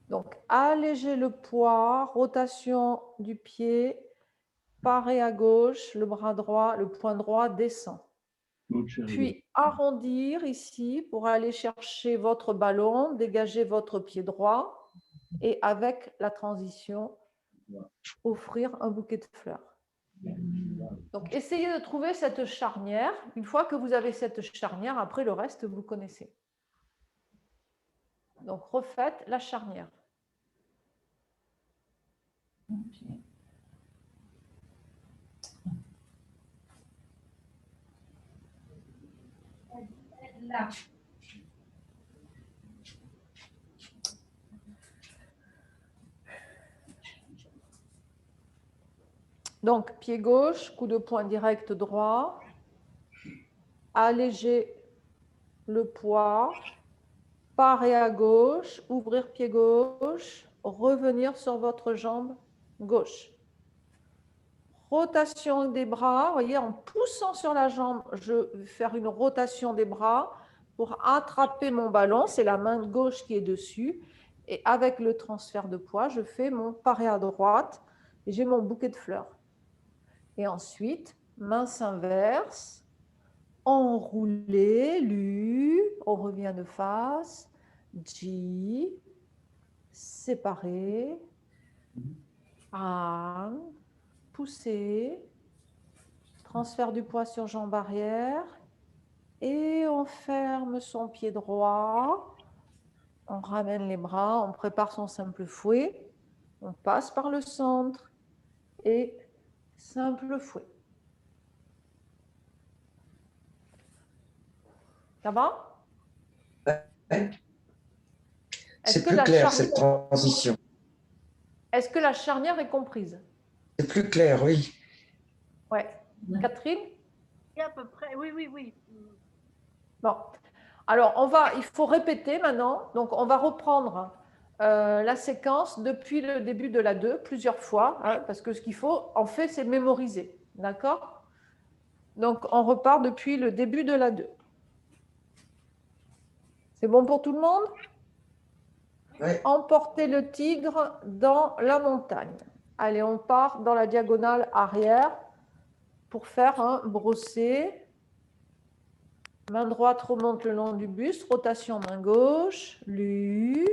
Donc, allégez le poids, rotation du pied, paré à gauche, le bras droit, le point droit descend. Puis, arrondir ici pour aller chercher votre ballon, dégager votre pied droit et avec la transition, offrir un bouquet de fleurs. Donc, essayez de trouver cette charnière. Une fois que vous avez cette charnière, après le reste, vous connaissez. Donc, refaites la charnière. Ok. Là. Donc, pied gauche, coup de poing direct droit. Allégez le poids. Parer à gauche, ouvrir pied gauche, revenir sur votre jambe gauche. Rotation des bras, vous voyez, en poussant sur la jambe, je vais faire une rotation des bras pour attraper mon ballon, c'est la main gauche qui est dessus, et avec le transfert de poids, je fais mon paré à droite, et j'ai mon bouquet de fleurs. Et ensuite, main s'inverse, enroulé, lu, on revient de face, Ji, séparé, An, poussé, transfert du poids sur jambe arrière, et on ferme son pied droit, on ramène les bras, on prépare son simple fouet, on passe par le centre, et simple fouet. Ça va? Ouais. Est-ce C'est que plus la clair, charnière- cette transition. Est-ce que la charnière est comprise? C'est plus clair, oui. Ouais. Catherine? Et à peu près, oui, oui, oui. Bon. Alors, il faut répéter maintenant. Donc, on va reprendre la séquence depuis le début de la 2 plusieurs fois, hein, parce que ce qu'il faut, en fait, c'est mémoriser. D'accord? Donc, on repart depuis le début de la 2. C'est bon pour tout le monde? Ouais. Emporter le tigre dans la montagne. Allez, on part dans la diagonale arrière pour faire un brossé. Main droite remonte le long du buste, rotation main gauche, lu.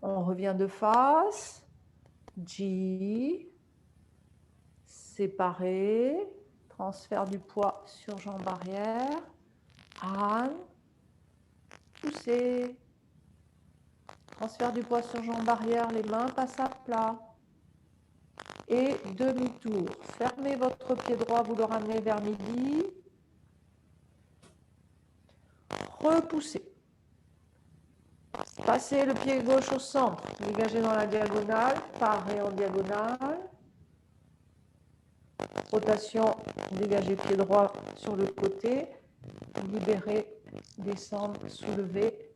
On revient de face, Ji, séparé, transfert du poids sur jambe arrière, An, poussé, transfert du poids sur jambe arrière, les mains passent à plat. Et demi-tour. Fermez votre pied droit, vous le ramenez vers midi. Repoussez. Passez le pied gauche au centre, dégagez dans la diagonale, parez en diagonale. Rotation, dégagez pied droit sur le côté, libérez, descendre, soulever.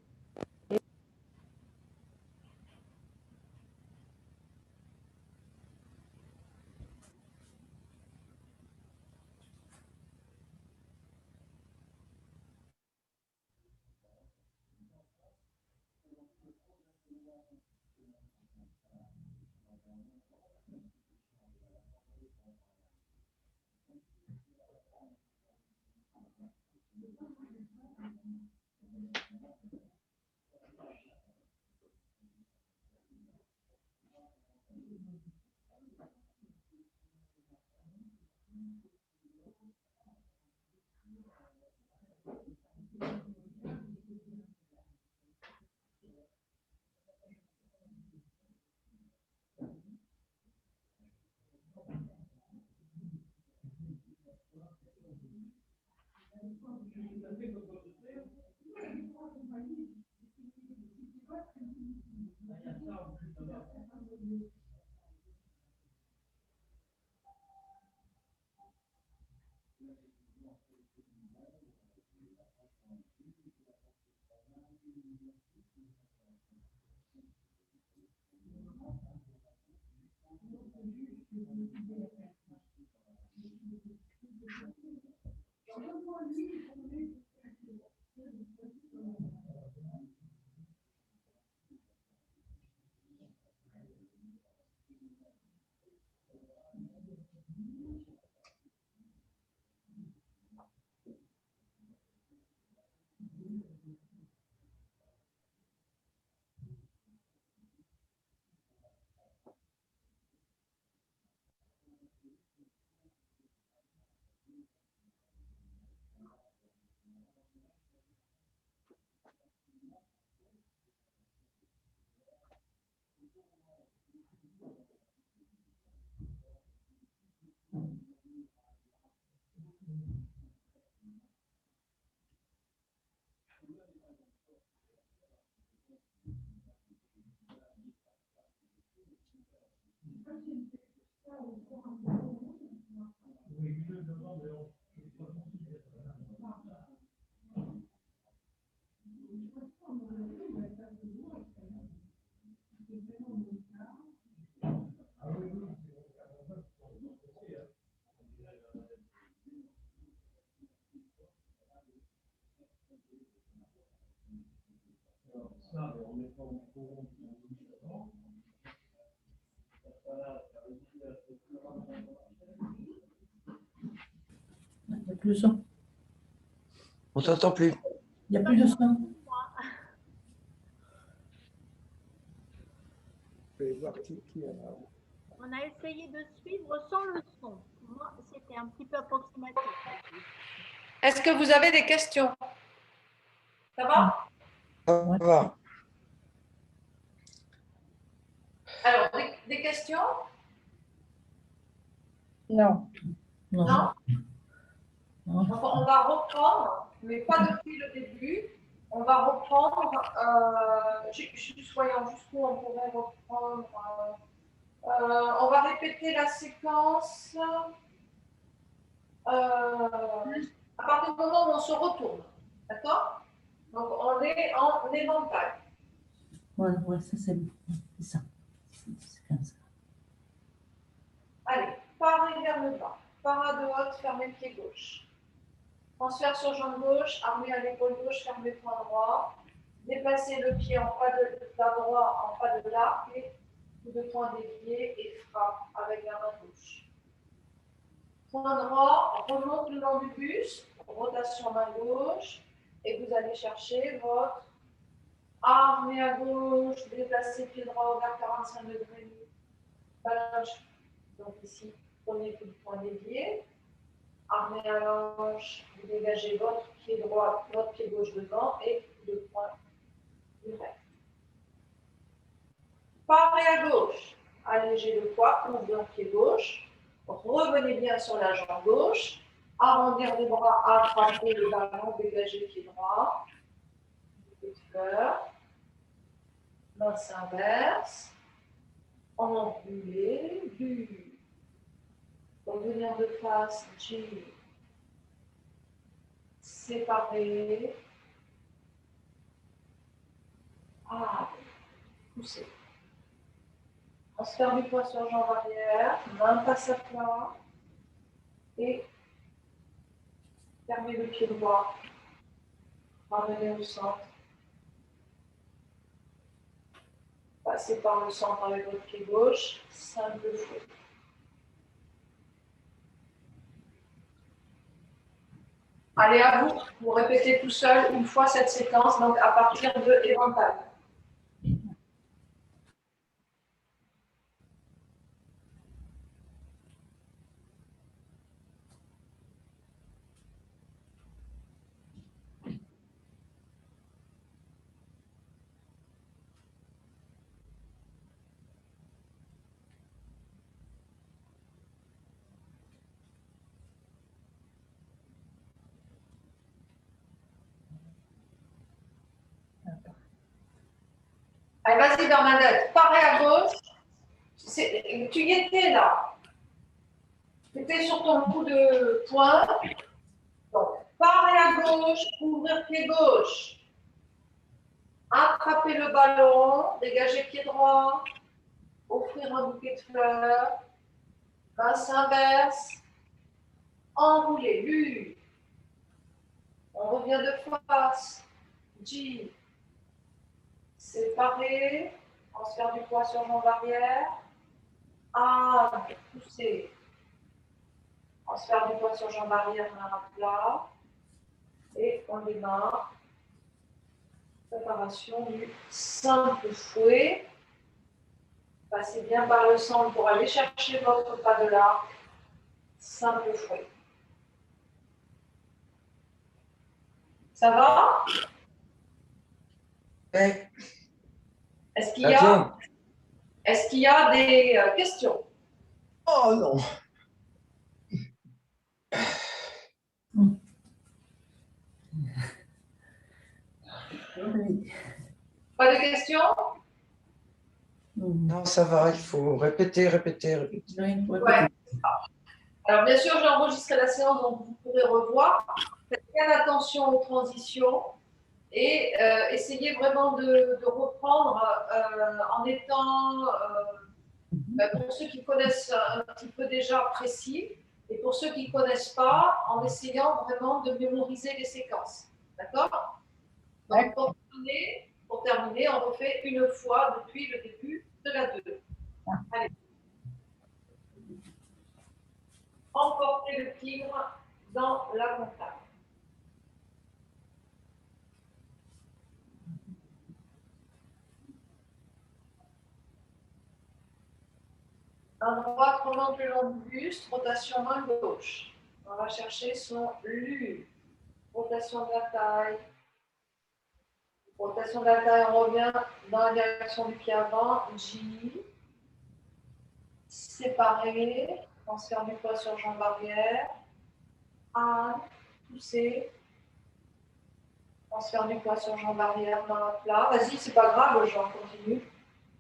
Il n'y a plus de son. On t'entend plus. Il n'y a plus de son. Je vais voir qui a là. On a essayé de suivre sans le son. Moi, c'était un petit peu approximatif. Est-ce que vous avez des questions? Ça va? Ça Ouais. va. Alors, des questions? Non. Non. Non? Non. Donc, on va reprendre, mais pas depuis le début. On va reprendre, juste voyons jusqu'où on pourrait reprendre. On va répéter la séquence à partir du moment où on se retourne. D'accord? Donc, on est en éventail. Ouais, ça c'est ça. C'est comme ça. Allez, parez vers le bas. Parade haute, fermez le pied gauche. Transfert sur jambe gauche, armé à l'épaule gauche, fermez le point droit. Déplacez le pied en pas de la droit, en pas de là, et coup de poing dévié et frappe avec la main gauche. Point droit, remonte le long du buste, rotation main gauche, et vous allez chercher votre armé à gauche, déplacez pied droit vers 45 degrés. Balance. Donc ici, premier coup de poing dévié. Armé à l'ange, vous dégagez votre pied droit, votre pied gauche devant et coup de poing direct. Parez à gauche, allégez le poids, ouvrez le pied gauche, revenez bien sur la jambe gauche, arrondir les bras, attrapez le ballon, dégagez le pied droit, coup de fleur, main s'inverse, enroulez, du. Revenir de face, G. Séparer. Ah, pousser. Transfert du poids sur jambe arrière, main passe à plat. Et fermez le pied droit. Ramenez au centre. Passez par le centre avec votre pied gauche. Simple fouet. Allez, à vous. Vous répétez tout seul une fois cette séquence, donc à partir de éventail. Allez, vas-y Bernadette, parez à gauche. Tu y étais là. Tu étais sur ton coup de poing. Donc, parez à gauche, ouvrir pied gauche. Attrapez le ballon, dégagez pied droit. Offrir un bouquet de fleurs. Main s'inverse. Enrouler, lu. On revient de face. G. Séparer. Transfert du poids sur jambe arrière. A. Pousser. Transfert du poids sur jambe arrière, main à plat. Et on démarre. Préparation du simple fouet. Passez bien par le centre pour aller chercher votre pas de l'arc. Simple fouet. Ça va? Ouais. Est-ce qu'il Ça y a, tient. est-ce qu'il y a des questions? Oh non. Pas de questions? Non, ça va, il faut répéter, répéter, répéter. Oui, oui, Ouais. Alors, bien sûr, j'ai enregistré la séance, donc vous pourrez revoir. Faites bien attention aux transitions et essayez vraiment de reprendre en étant, pour ceux qui connaissent un petit peu déjà, précis, et pour ceux qui ne connaissent pas, en essayant vraiment de mémoriser les séquences. D'accord? Donc, pour terminer, on refait une fois depuis le début de la 2. Allez. Emporter le tigre dans la montagne. Main droite remonte le long du buste, rotation main gauche. On va chercher son lu. Rotation de la taille. Rotation de la taille, on revient dans la direction du pied avant. J. Séparé. Transfert du poids sur jambe arrière. A. Pousser. Transfert du poids sur jambe arrière dans la plat. Vas-y, c'est pas grave, j'en continue.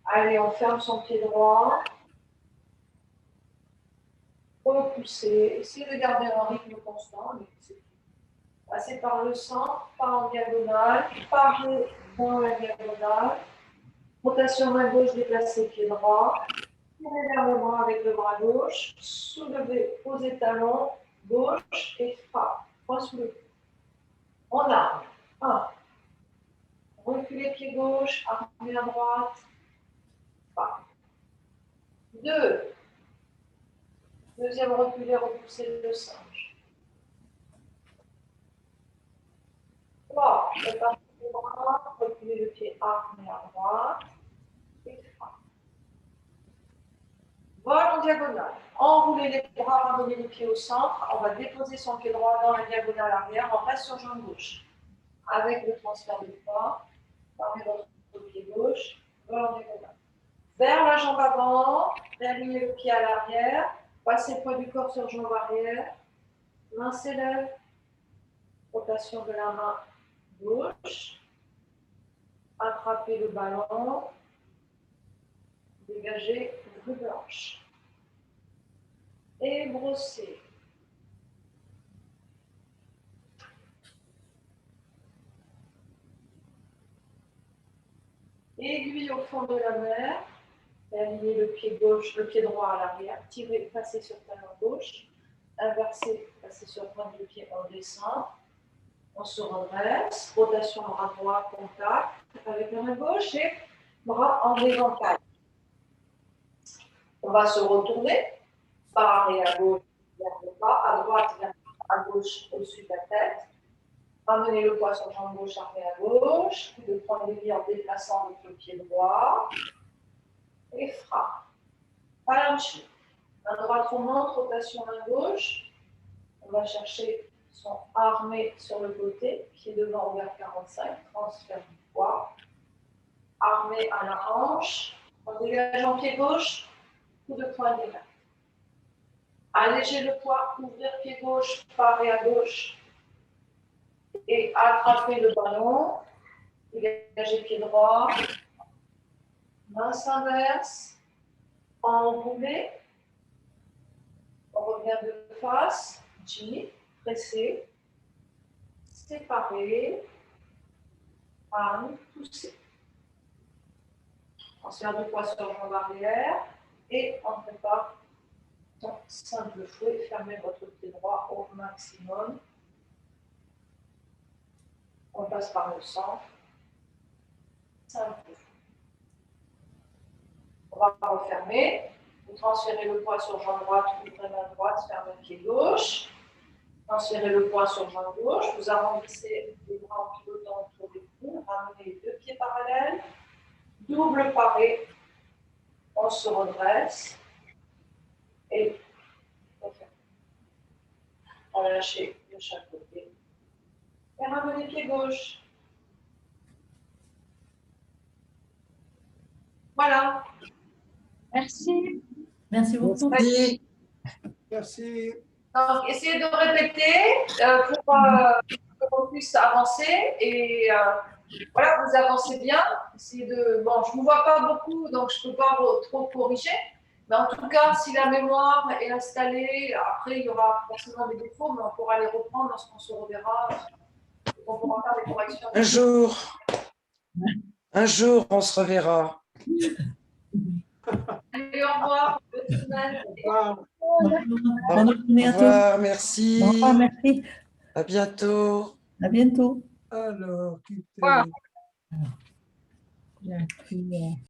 Allez, on ferme son pied droit. Repousser. Essayez de garder un rythme constant. Passer par le centre, pas en diagonale, parer dans la diagonale. Rotation main gauche, déplacer pied droit. Tirez vers le bras avec le bras gauche. Soulevez, posez talon gauche et frappe. Point soulevé. On arme. 1. Reculez pied gauche, armez à droite. Frappe. 2. Deuxième reculé, repoussez le singe. 3. Préparez le bras, reculez le pied armé à droite. Et frappe. Vol en diagonale. Enroulez les bras, ramenez les pieds au centre. On va déposer son pied droit dans la diagonale arrière. On reste sur jambe gauche. Avec le transfert de poids, parlez votre pied gauche, vol en diagonale. Vers la jambe avant, réalignez le pied à l'arrière. Passez le poids du corps sur jambe arrière. Main s'élève. Rotation de la main gauche. Attrapez le ballon. Dégagez rue blanche. Et brossez. Aiguille au fond de la mer. Alignez le pied gauche, le pied droit à l'arrière. Tirez, passez sur talon gauche. Inversez, passez sur pointe de pied, on descend. On se redresse. Rotation bras droit, contact avec la main gauche et bras en éventail. On va se retourner. Pas arrêt à gauche, vers le bas, à droite, vers à gauche, au-dessus de la tête. Ramenez le poids sur jambe gauche, armé à gauche. Puis de prendre les pieds en déplaçant avec le pied droit. Et frappe. Palanchi. Main droite remonte, rotation main gauche. On va chercher son armé sur le côté, pied devant ouvert 45, transfert du poids. Armé à la hanche. On dégage en pied gauche, coup de poing direct. Allégez le poids, ouvrir pied gauche, parer à gauche. Et attraper le ballon. Dégagez pied droit. Main s'inverse. Enroulé. On revient de face. J. Pressé. Séparé. Arme. Poussé. Transfert de poids sur jambe arrière. Et on prépare son simple fouet. Fermez votre pied droit au maximum. On passe par le centre. Simple fouet. On va refermer. Vous transférez le poids sur jambe droite, ouvrez main droite, fermez pied gauche. Transférez le poids sur jambe gauche. Vous arrondissez les bras en pivotant autour des coudes. Ramenez les deux pieds parallèles. Double paré. On se redresse. Et refermez. Relâchez de chaque côté. Et ramenez pied gauche. Voilà. Merci. Merci beaucoup. Merci. Merci. Donc, essayez de répéter pour qu'on puisse avancer et Voilà, vous avancez bien. Essayez de... Bon, je ne vous vois pas beaucoup, donc je ne peux pas trop corriger. Mais en tout cas, si la mémoire est installée, après, il y aura forcément des défauts, mais on pourra les reprendre lorsqu'on se reverra. On pourra faire des corrections. Un jour, on se reverra. Allez, au revoir. Bonne semaine. Bonne journée Au à tous. revoir, merci. Au revoir, merci. À bientôt. À bientôt. Alors, quitter. Voilà. J'ai appris,